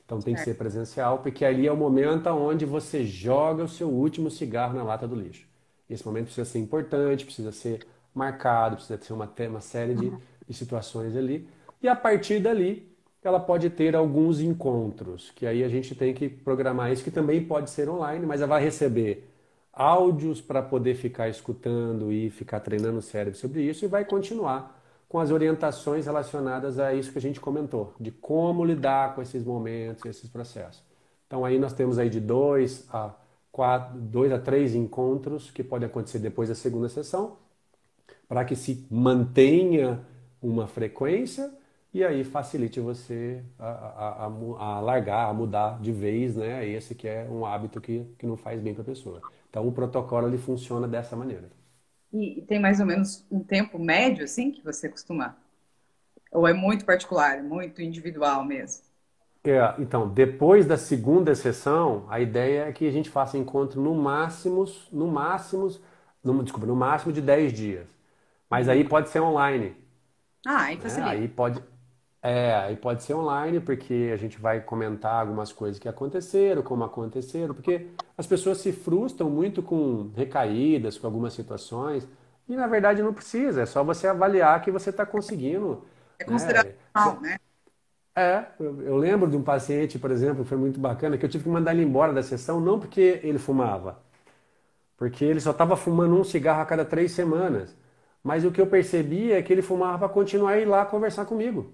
Então tem que ser presencial, porque ali é o momento onde você joga o seu último cigarro na lata do lixo. Esse momento precisa ser importante, precisa ser marcado, precisa ter uma série de situações ali. E a partir dali, ela pode ter alguns encontros, que aí a gente tem que programar isso, que também pode ser online, mas ela vai receber áudios para poder ficar escutando e ficar treinando o cérebro sobre isso e vai continuar com as orientações relacionadas a isso que a gente comentou, de como lidar com esses momentos, esses processos. Então aí nós temos aí de 2 a 3 encontros que podem acontecer depois da segunda sessão, para que se mantenha uma frequência e aí facilite você a largar, a mudar de vez, né? Esse que é um hábito que não faz bem para a pessoa. Então o protocolo ele funciona dessa maneira. E tem mais ou menos um tempo médio, assim, que você costuma? Ou é muito particular, muito individual mesmo? Então, depois da segunda sessão, a ideia é que a gente faça encontro no máximo de 10 dias. Mas aí Uhum. pode ser online, Ah, aí né? facilita. Aí pode ser online, porque a gente vai comentar algumas coisas que aconteceram, como aconteceram, porque as pessoas se frustram muito com recaídas, com algumas situações, e na verdade não precisa, é só você avaliar que você está conseguindo, É considerado né? normal, né? Eu lembro de um paciente, por exemplo, que foi muito bacana, que eu tive que mandar ele embora da sessão, não porque ele fumava, porque ele só estava fumando um cigarro a cada 3 semanas. Mas o que eu percebi é que ele fumava para continuar a ir lá conversar comigo.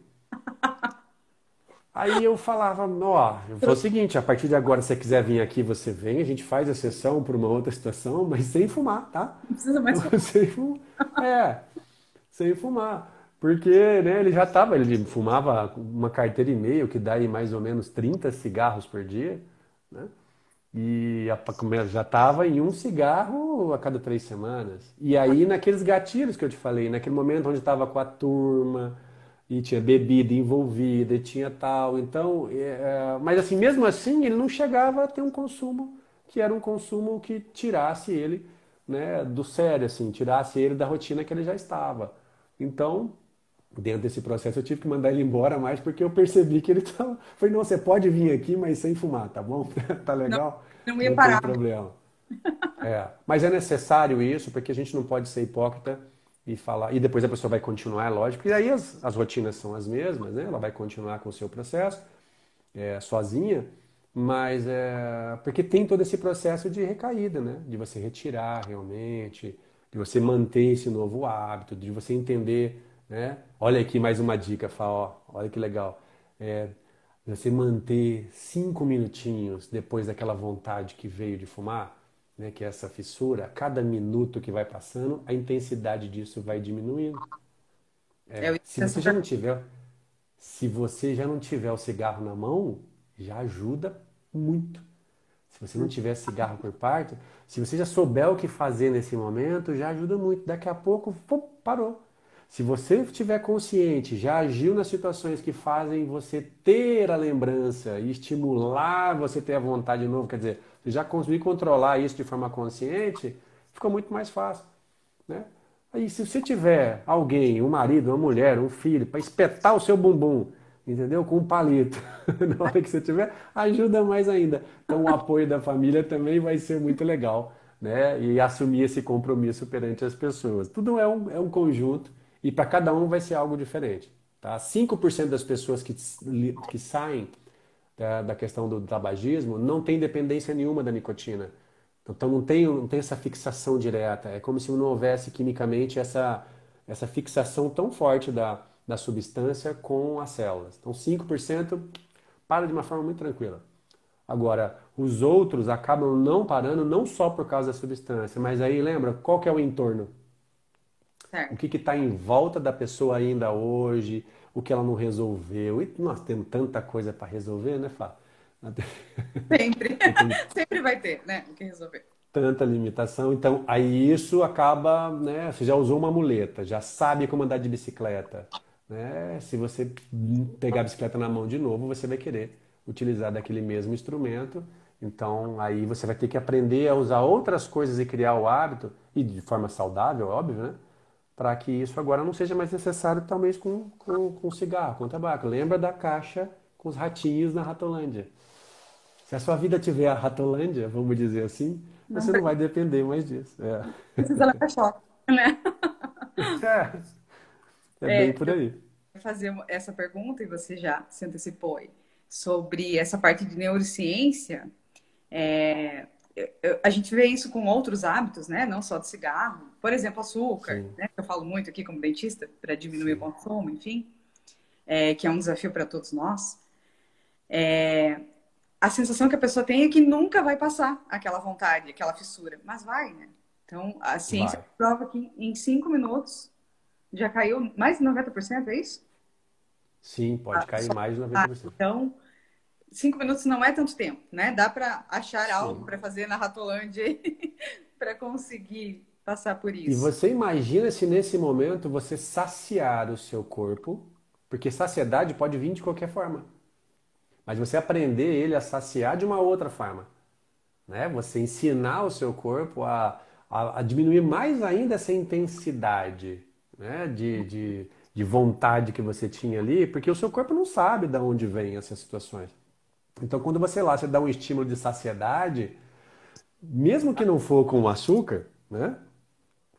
Aí eu falava, ó, eu vou o seguinte, a partir de agora, se você quiser vir aqui, você vem, a gente faz a sessão por uma outra situação, mas sem fumar, tá? Não precisa mais falar. Sem fumar. É, sem fumar. Porque, né, ele fumava uma carteira e meio, que dá aí mais ou menos 30 cigarros por dia, né? E já estava em um cigarro a cada 3 semanas. E aí, naqueles gatilhos que eu te falei, naquele momento onde estava com a turma, e tinha bebida envolvida, e tinha tal. Então, mas assim, mesmo assim, ele não chegava a ter um consumo que era um consumo que tirasse ele, né, do sério, assim, tirasse ele da rotina que ele já estava. Então, dentro desse processo, eu tive que mandar ele embora mais porque eu percebi que ele estava. Falei, não, você pode vir aqui, mas sem fumar, tá bom? Tá Não, legal? não ia Não tem parar. problema. Mas é necessário isso, porque a gente não pode ser hipócrita e falar. E depois a pessoa vai continuar, é lógico. E aí as rotinas são as mesmas, né? Ela vai continuar com o seu processo, sozinha, mas porque tem todo esse processo de recaída, né? De você retirar realmente, de você manter esse novo hábito, de você entender, né? Olha aqui mais uma dica, Fá, ó, olha que legal. É, você manter 5 minutinhos depois daquela vontade que veio de fumar, né, que é essa fissura, a cada minuto que vai passando, a intensidade disso vai diminuindo. Eu ia Se ter essa você já não pergunta. tiver, se você já não tiver o cigarro na mão, já ajuda muito. Se você não tiver cigarro por perto, se você já souber o que fazer nesse momento, já ajuda muito. Daqui a pouco, pum, parou. Se você estiver consciente, já agiu nas situações que fazem você ter a lembrança e estimular você ter a vontade de novo, quer dizer, você já conseguir controlar isso de forma consciente, fica muito mais fácil, né? Aí, se você tiver alguém, um marido, uma mulher, um filho, para espetar o seu bumbum, entendeu? Com um palito, na hora que você tiver, ajuda mais ainda. Então, o apoio da família também vai ser muito legal, né? E assumir esse compromisso perante as pessoas. Tudo é um conjunto e para cada um vai ser algo diferente, tá? 5% das pessoas que saem da questão do tabagismo não tem dependência nenhuma da nicotina. Então não tem essa fixação direta. É como se não houvesse quimicamente essa fixação tão forte da substância com as células. Então 5% para de uma forma muito tranquila. Agora, os outros acabam não parando não só por causa da substância, mas aí lembra qual que é o entorno? O Certo. que está em volta da pessoa ainda hoje, o que ela não resolveu. E nós temos tanta coisa para resolver, né, Fá? Sempre. Você tem Sempre vai ter, né? O que resolver. tanta limitação. Então, aí isso acaba, né? Você já usou uma muleta, já sabe como andar de bicicleta, né? Se você pegar a bicicleta na mão de novo, você vai querer utilizar daquele mesmo instrumento. Então, aí você vai ter que aprender a usar outras coisas e criar o hábito, e de forma saudável, óbvio, né? Para que isso agora não seja mais necessário, talvez com cigarro, com tabaco. Lembra da caixa com os ratinhos na Ratolândia. Se a sua vida tiver a Ratolândia, vamos dizer assim, Não você não vai depender mais disso. precisa levar choque, né? É bem por aí. Fazer essa pergunta, e você já se antecipou aí, sobre essa parte de neurociência. É, a gente vê isso com outros hábitos, né? Não só de cigarro. Por exemplo, açúcar, Sim, né? Que eu falo muito aqui como dentista, para diminuir o sim. consumo, enfim, que é um desafio para todos nós. A sensação que a pessoa tem é que nunca vai passar aquela vontade, aquela fissura, mas vai, né? Então, a ciência Vai. prova que em 5 minutos já caiu mais de 90%, é isso? Sim, pode cair mais de 90%. Então, 5 minutos não é tanto tempo, né? Dá para achar algo Sim. para fazer na Ratolândia para conseguir passar por E isso. você imagina se nesse momento você saciar o seu corpo, porque saciedade pode vir de qualquer forma, mas você aprender ele a saciar de uma outra forma, né? Você ensinar o seu corpo a diminuir mais ainda essa intensidade, né? De vontade que você tinha ali, porque o seu corpo não sabe de onde vêm essas situações. Então, quando você dá um estímulo de saciedade, mesmo que não for com açúcar, né?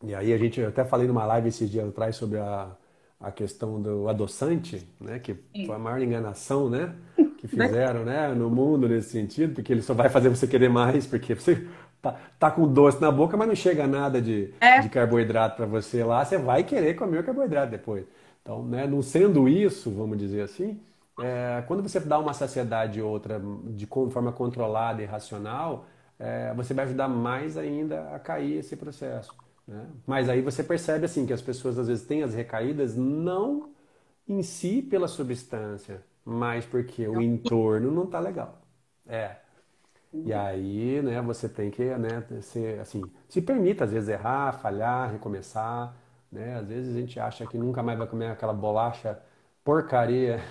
E aí eu até falei numa live esses dias atrás sobre a questão do adoçante, né? Que foi a Sim. maior enganação, né? Que fizeram, né? No mundo nesse sentido, porque ele só vai fazer você querer mais, porque você tá com doce na boca, mas não chega nada de É, carboidrato para você lá, você vai querer comer o carboidrato depois. Então, né? Não sendo isso, vamos dizer assim, quando você dá uma saciedade outra forma controlada e racional, você vai ajudar mais ainda a cair esse processo, né? Mas aí você percebe assim que as pessoas às vezes têm as recaídas não em si pela substância, mas porque o entorno não está legal. É. E aí, né, você tem que, né, ser assim, se permita às vezes errar, falhar, recomeçar, né? Às vezes a gente acha que nunca mais vai comer aquela bolacha porcaria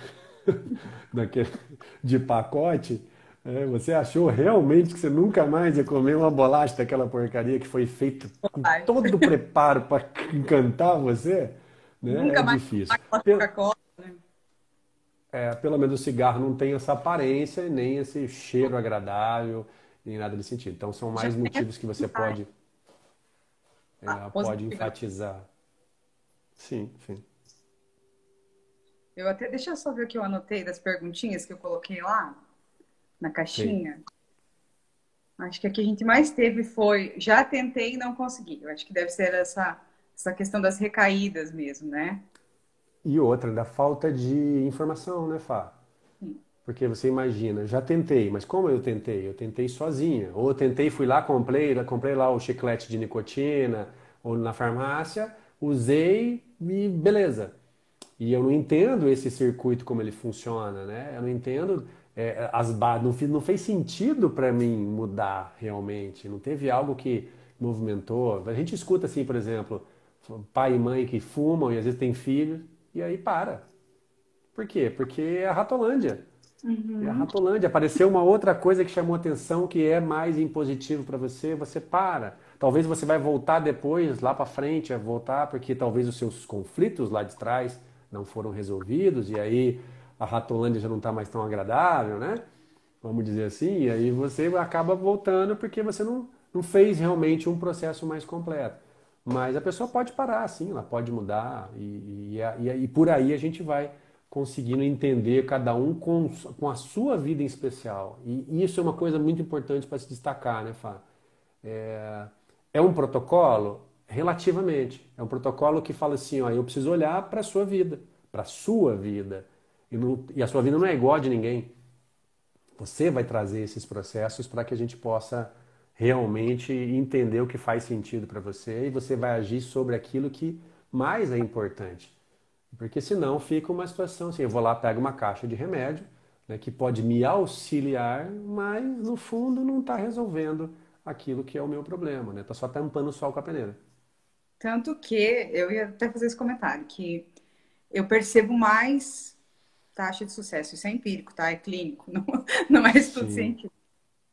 daquele, de pacote. Você achou realmente que você nunca mais ia comer uma bolacha daquela porcaria que foi feita com vai. todo o preparo para encantar você? Né? Nunca É mais difícil. aquela Coca-Cola, né? Pelo menos o cigarro não tem essa aparência, nem esse cheiro agradável, nem nada desse sentido. Então são Já mais tem motivos que você pode, a pode positiva. enfatizar. Sim, sim. Eu até, deixa eu só ver o que eu anotei das perguntinhas que eu coloquei lá na Sim. caixinha. Acho que a que a gente mais teve foi já tentei e não consegui. Eu acho que deve ser essa questão das recaídas mesmo, né? E outra, da falta de informação, né, Fá? Sim. Porque você imagina, já tentei, mas como eu tentei? Eu tentei sozinha. Ou eu tentei, fui lá, comprei lá o chiclete de nicotina, ou na farmácia, usei e beleza. E eu não entendo esse circuito como ele funciona, né? Eu não entendo as bases, não fez sentido para mim mudar realmente. Não teve algo que movimentou. A gente escuta assim, por exemplo, pai e mãe que fumam e às vezes tem filhos, e aí para. Por quê? Porque é a Ratolândia. É a Uhum. Ratolândia. Apareceu uma outra coisa que chamou atenção, que é mais impositivo para você, você para. Talvez você vai voltar depois, lá para frente, a voltar, porque talvez os seus conflitos lá de trás não foram resolvidos, e aí a Ratolândia já não está mais tão agradável, né? Vamos dizer assim, e aí você acaba voltando porque você não fez realmente um processo mais completo. Mas a pessoa pode parar, sim, ela pode mudar, e por aí a gente vai conseguindo entender cada um com a sua vida em especial. E isso é uma coisa muito importante para se destacar, né, Fá? É, é um protocolo? Relativamente. É um protocolo que fala assim, ó, eu preciso olhar para a sua vida. E a sua vida não é igual a de ninguém. Você vai trazer esses processos para que a gente possa realmente entender o que faz sentido para você e você vai agir sobre aquilo que mais é importante. Porque senão fica uma situação assim, eu vou lá, pego uma caixa de remédio, né, que pode me auxiliar, mas no fundo não está resolvendo aquilo que é o meu problema, né? Está só tampando o sol com a peneira. Tanto que eu ia até fazer esse comentário, que eu percebo mais taxa de sucesso. Isso é empírico, tá? É clínico, não é estudo Sim, científico.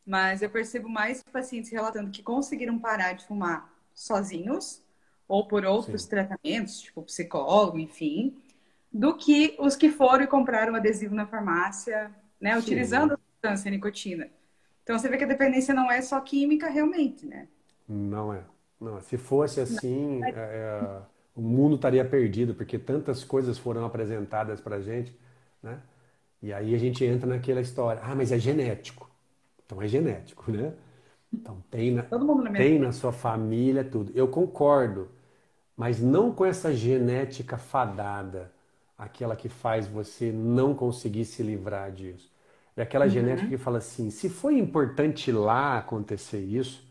Mas eu percebo mais pacientes relatando que conseguiram parar de fumar sozinhos ou por outros sim, tratamentos, tipo psicólogo, enfim, do que os que foram e compraram adesivo na farmácia, né, utilizando sim. a substância a nicotina. Então você vê que a dependência não é só química realmente, né? Não é. Não é. Se fosse assim, o mundo estaria perdido, porque tantas coisas foram apresentadas para a gente, né? E aí a gente entra naquela história. Ah, mas é genético. Então é genético, né? Então Todo mundo na minha tem na família. sua família tudo. Eu concordo, mas não com essa genética fadada, aquela que faz você não conseguir se livrar disso. É aquela genética Uhum. que fala assim: se foi importante lá acontecer isso,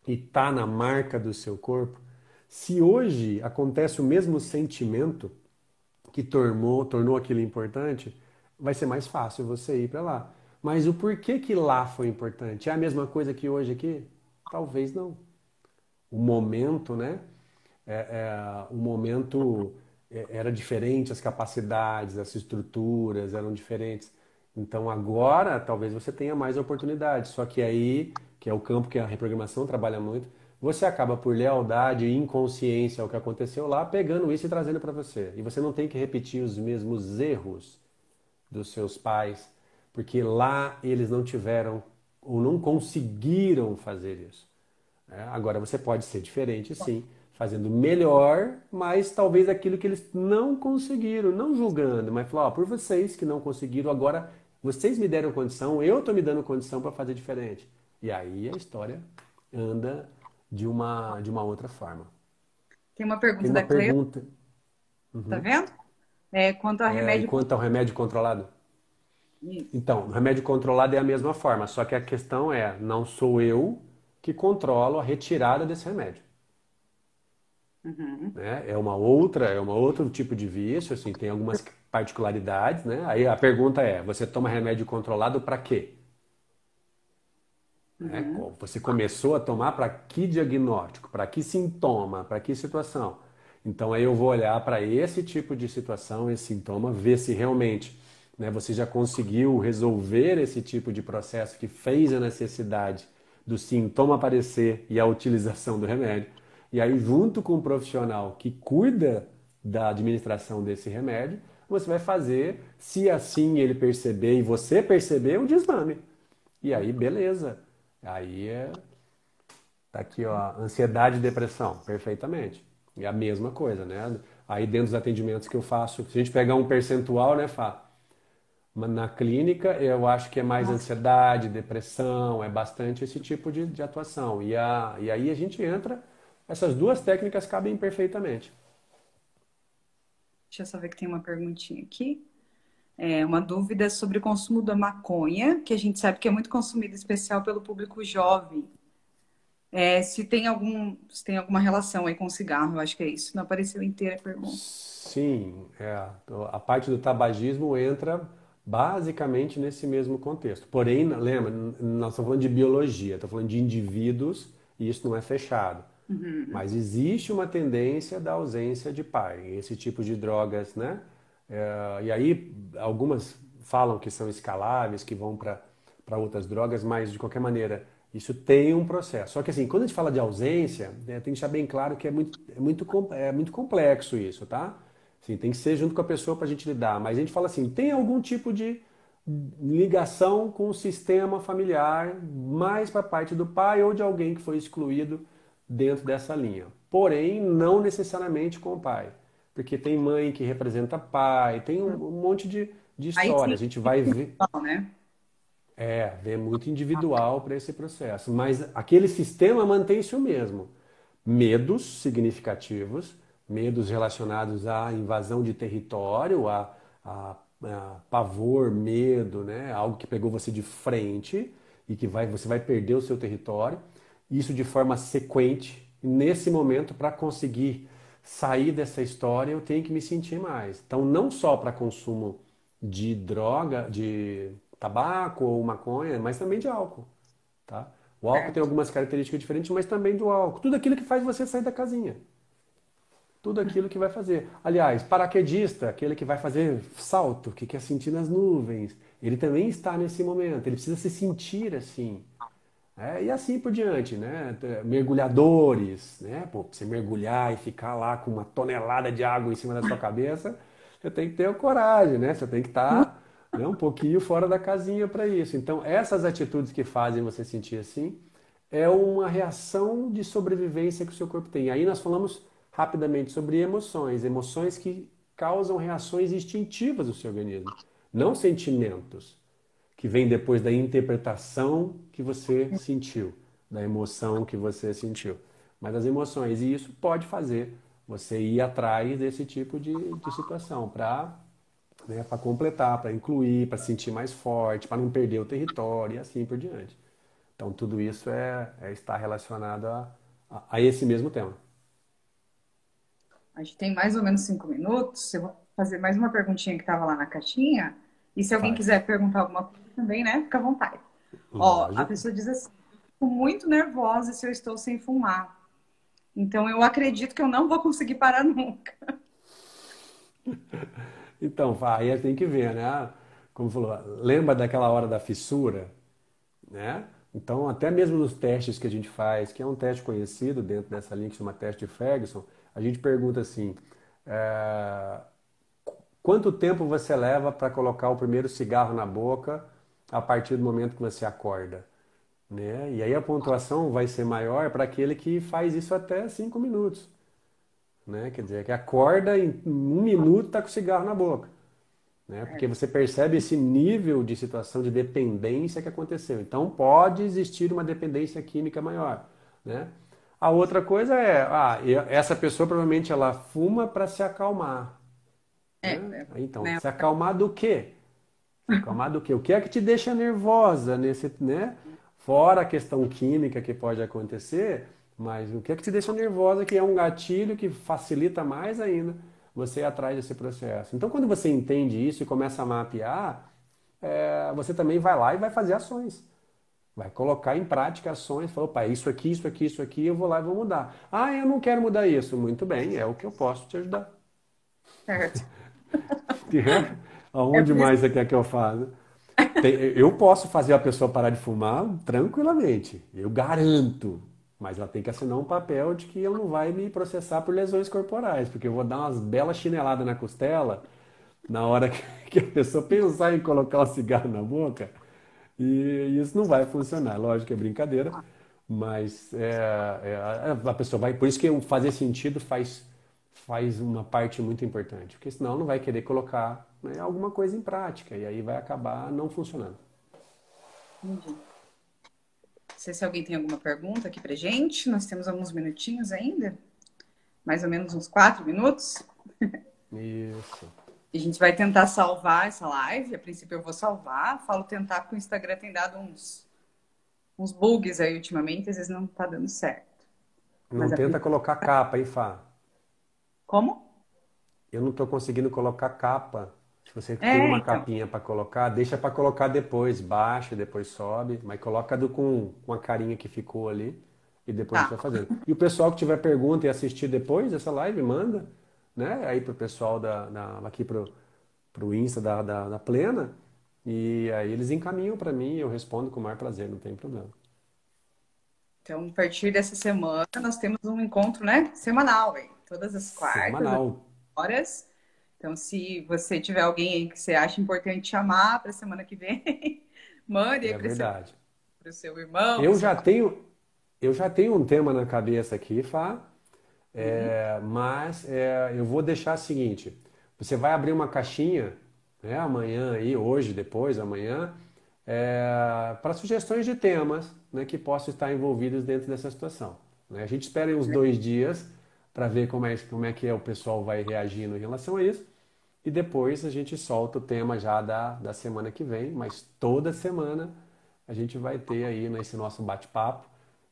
e está na marca do seu corpo, se hoje acontece o mesmo sentimento que tornou aquilo importante, vai ser mais fácil você ir para lá. Mas o porquê que lá foi importante? É a mesma coisa que hoje aqui? Talvez não. O momento, né? O momento era diferente, as capacidades, as estruturas eram diferentes. Então agora talvez você tenha mais oportunidades. Só que aí, que é o campo que a reprogramação trabalha muito, você acaba por lealdade e inconsciência ao que aconteceu lá, pegando isso e trazendo para você. E você não tem que repetir os mesmos erros dos seus pais, porque lá eles não tiveram ou não conseguiram fazer isso. Agora você pode ser diferente, sim, fazendo melhor, mas talvez aquilo que eles não conseguiram, não julgando, mas falar, ó, por vocês que não conseguiram, agora vocês me deram condição, eu estou me dando condição para fazer diferente. E aí a história anda de uma outra forma. Tem uma Tem pergunta uma da Cleo, pergunta, tá vendo? É, quanto a e remédio. quanto ao remédio controlado? Isso. Então, o remédio controlado é a mesma forma, só que a questão é, não sou eu que controlo a retirada desse remédio. Uhum. Né? É uma outro tipo de vício, assim, tem algumas particularidades, né? Aí a pergunta é, você toma remédio controlado para quê? Né? Uhum. Você começou a tomar para que diagnóstico, para que sintoma, para que situação? Então aí eu vou olhar para esse tipo de situação, esse sintoma, ver se realmente, né, você já conseguiu resolver esse tipo de processo que fez a necessidade do sintoma aparecer e a utilização do remédio. E aí, junto com o profissional que cuida da administração desse remédio, você vai fazer, se assim ele perceber e você perceber, o desmame. E aí, beleza. Aí tá aqui, ó, ansiedade e depressão, perfeitamente. É a mesma coisa, né? Aí dentro dos atendimentos que eu faço, se a gente pegar um percentual, né, Fá? Mas na clínica, eu acho que é mais Nossa, ansiedade, depressão, é bastante esse tipo de atuação. E aí a gente entra, essas duas técnicas cabem perfeitamente. deixa eu só ver que tem uma perguntinha aqui. É uma dúvida sobre o consumo da maconha, que a gente sabe que é muito consumida, especial pelo público jovem. É, se tem alguma relação aí com o cigarro, eu acho que é isso. Não apareceu inteira a pergunta. Sim, a parte do tabagismo entra basicamente nesse mesmo contexto. Porém, lembra, nós estamos falando de biologia, estamos falando de indivíduos e isso não é fechado. Uhum. Mas existe uma tendência da ausência de pai. Esse tipo de drogas, né? E aí, algumas falam que são escaláveis, que vão para outras drogas, mas de qualquer maneira, isso tem um processo. Só que assim, quando a gente fala de ausência, né, tem que deixar bem claro que é muito complexo isso, tá? Assim, tem que ser junto com a pessoa para a gente lidar. Mas a gente fala assim, tem algum tipo de ligação com o sistema familiar, mais para a parte do pai ou de alguém que foi excluído dentro dessa linha. Porém, não necessariamente com o pai. Porque tem mãe que representa pai, tem um monte de Aí história. A sim, gente vai ver, né? ver muito individual para esse processo. Mas aquele sistema mantém-se o mesmo. Medos significativos, medos relacionados à invasão de território, a pavor, medo, né? Algo que pegou você de frente e que você vai perder o seu território. Isso de forma sequente. Nesse momento, para conseguir sair dessa história, eu tenho que me sentir mais. Então, não só para consumo de droga, de tabaco ou maconha, mas também de álcool, tá? O álcool tem Certo. algumas características diferentes, mas também do álcool. Tudo aquilo que faz você sair da casinha. Tudo aquilo que vai fazer. Aliás, paraquedista, aquele que vai fazer salto, que quer sentir nas nuvens, ele também está nesse momento. Ele precisa se sentir assim. E assim por diante, né? Mergulhadores, né? Pô, pra você mergulhar e ficar lá com uma tonelada de água em cima da sua cabeça, você tem que ter a coragem, né? Você tem que estar, né, um pouquinho fora da casinha para isso. Então, essas atitudes que fazem você sentir assim é uma reação de sobrevivência que o seu corpo tem. Aí nós falamos rapidamente sobre emoções, emoções que causam reações instintivas do seu organismo, não sentimentos que vem depois da interpretação que você sentiu, da emoção que você sentiu. Mas as emoções, e isso pode fazer você ir atrás desse tipo de situação, para, né, para completar, para incluir, para sentir mais forte, para não perder o território e assim por diante. Então, tudo isso está relacionado a esse mesmo tema. A gente tem mais ou menos 5 minutos. Eu vou fazer mais uma perguntinha que estava lá na caixinha. E se alguém Faz. quiser perguntar alguma coisa também, né? Fica à vontade. Ó, a Lógico. pessoa diz assim: fico muito nervosa se eu estou sem fumar. Então eu acredito que eu não vou conseguir parar nunca. Então, aí tem que ver, né? Como falou, lembra daquela hora da fissura, né? Então, até mesmo nos testes que a gente faz, que é um teste conhecido dentro dessa linha que chama teste de Ferguson, a gente pergunta assim: é, quanto tempo você leva para colocar o primeiro cigarro na boca a partir do momento que você acorda? Né? E aí a pontuação vai ser maior para aquele que faz isso até 5 minutos. Né? Quer dizer, que acorda em 1 minuto está com o cigarro na boca. Né? Porque você percebe esse nível de situação de dependência que aconteceu. Então pode existir uma dependência química maior. Né? A outra coisa essa pessoa provavelmente ela fuma para se acalmar. Né? Então, Né? se acalmar do quê? Se acalmar do quê? O que é que te deixa nervosa nesse, né? Fora a questão química que pode acontecer, mas o que é que te deixa nervosa que é um gatilho que facilita mais ainda você ir atrás desse processo. Então, quando você entende isso e começa a mapear, você também vai lá e vai fazer ações. Vai colocar em prática ações, falou, opa, isso aqui, isso aqui, isso aqui, eu vou lá e vou mudar. Ah, eu não quero mudar isso. Muito bem, é o que eu posso te ajudar. Certo. É Aonde por isso mais você quer que eu faça? Eu posso fazer a pessoa parar de fumar tranquilamente, eu garanto. Mas ela tem que assinar um papel de que ele não vai me processar por lesões corporais, porque eu vou dar umas belas chineladas na costela na hora que a pessoa pensar em colocar o cigarro na boca, e isso não vai funcionar. Lógico que é brincadeira, mas a pessoa vai. Por isso que o fazer sentido faz uma parte muito importante, porque senão não vai querer colocar, né, alguma coisa em prática e aí vai acabar não funcionando. entendi. Não sei se alguém tem alguma pergunta aqui pra gente. Nós temos alguns minutinhos ainda, mais ou menos uns 4 minutos. Isso. A gente vai tentar salvar essa live. A princípio eu vou salvar. Falo tentar porque o Instagram tem dado uns bugs aí ultimamente, às vezes não tá dando certo. Não Mas a tenta princípio. colocar capa, hein, Fá? Como? Eu não estou conseguindo colocar capa. Se você tem É, uma então. capinha para colocar, deixa para colocar depois, baixa, depois sobe, mas coloca com a carinha que ficou ali. e depois a gente Tá. vai fazendo. E o pessoal que tiver pergunta e assistir depois dessa live, manda, né? Aí pro pessoal aqui pro Insta da Plena, e aí eles encaminham para mim e eu respondo com o maior prazer, não tem problema. Então, a partir dessa semana, nós temos um encontro, né? Semanal, hein? Todas as quartas, às Semanal. horas. Então, se você tiver alguém aí que você acha importante chamar para a semana que vem, mande aí É para verdade. o seu irmão, para Eu sua já mãe. tenho, eu já tenho um tema na cabeça aqui, Fá, Uhum. mas eu vou deixar o seguinte: você vai abrir uma caixinha, né, amanhã aí, hoje, depois, amanhã, para sugestões de temas, né, que possam estar envolvidos dentro dessa situação. Né? A gente espera aí uns 2 dias para ver como é que o pessoal vai reagindo em relação a isso. E depois a gente solta o tema já da semana que vem, mas toda semana a gente vai ter aí nesse nosso bate-papo.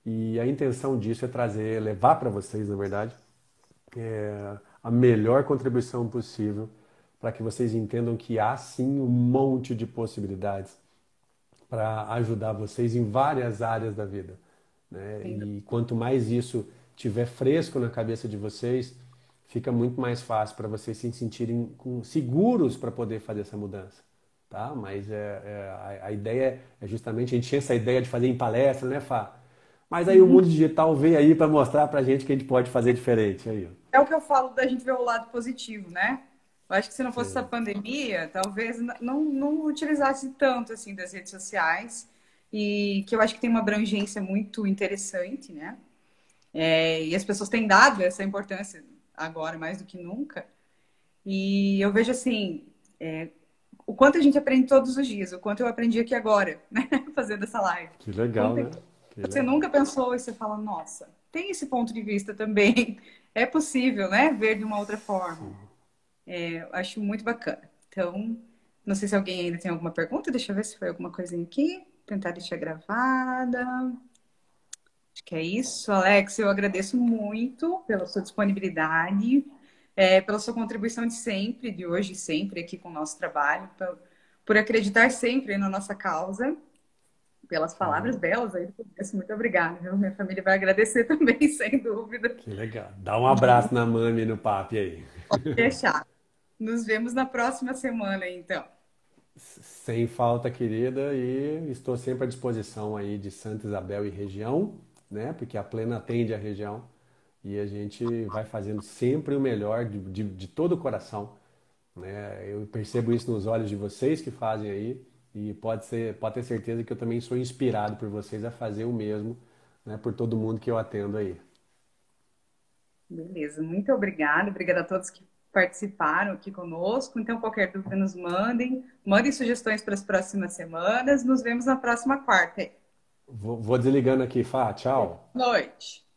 E a intenção disso é trazer, levar para vocês, na verdade, a melhor contribuição possível para que vocês entendam que há sim um monte de possibilidades para ajudar vocês em várias áreas da vida. Né? E quanto mais isso tiver fresco na cabeça de vocês, fica muito mais fácil para vocês se sentirem seguros para poder fazer essa mudança. Tá? Mas a ideia é justamente, a gente tinha essa ideia de fazer em palestra, né, Fá? Mas aí o mundo digital veio aí para mostrar para a gente que a gente pode fazer diferente. Aí, ó. É o que eu falo da gente ver o lado positivo, né? Eu acho que se não fosse essa Sim. pandemia, talvez não utilizasse tanto assim das redes sociais e que eu acho que tem uma abrangência muito interessante, né? E as pessoas têm dado essa importância agora mais do que nunca. E eu vejo assim, o quanto a gente aprende todos os dias, o quanto eu aprendi aqui agora, né? Fazendo essa live. Que legal, Quanto né? Que você legal. nunca pensou e você fala, nossa, tem esse ponto de vista também. É possível, né? Ver de uma outra forma. Sim. Eu acho muito bacana. Então, não sei se alguém ainda tem alguma pergunta. Deixa eu ver se foi alguma coisinha aqui. Tentar deixar gravada. Acho que é isso. Alex, eu agradeço muito pela sua disponibilidade, pela sua contribuição de sempre, de hoje e sempre aqui com o nosso trabalho, por acreditar sempre na nossa causa, pelas palavras Sim. belas aí do começo. Muito obrigada, viu? Minha família vai agradecer também, sem dúvida. Que legal. Dá um abraço na mami e no papi aí. Deixar. Nos vemos na próxima semana, então. Sem falta, querida, e estou sempre à disposição aí de Santa Isabel e região, né? Porque a Plena atende a região e a gente vai fazendo sempre o melhor de todo o coração, né? Eu percebo isso nos olhos de vocês que fazem aí e pode ter certeza que eu também sou inspirado por vocês a fazer o mesmo, né? Por todo mundo que eu atendo aí. Beleza, muito obrigada. Obrigada a todos que participaram aqui conosco. Então, qualquer dúvida, nos mandem. Mandem sugestões para as próximas semanas. Nos vemos na próxima quarta. Vou desligando aqui, Fá, tchau. Boa noite.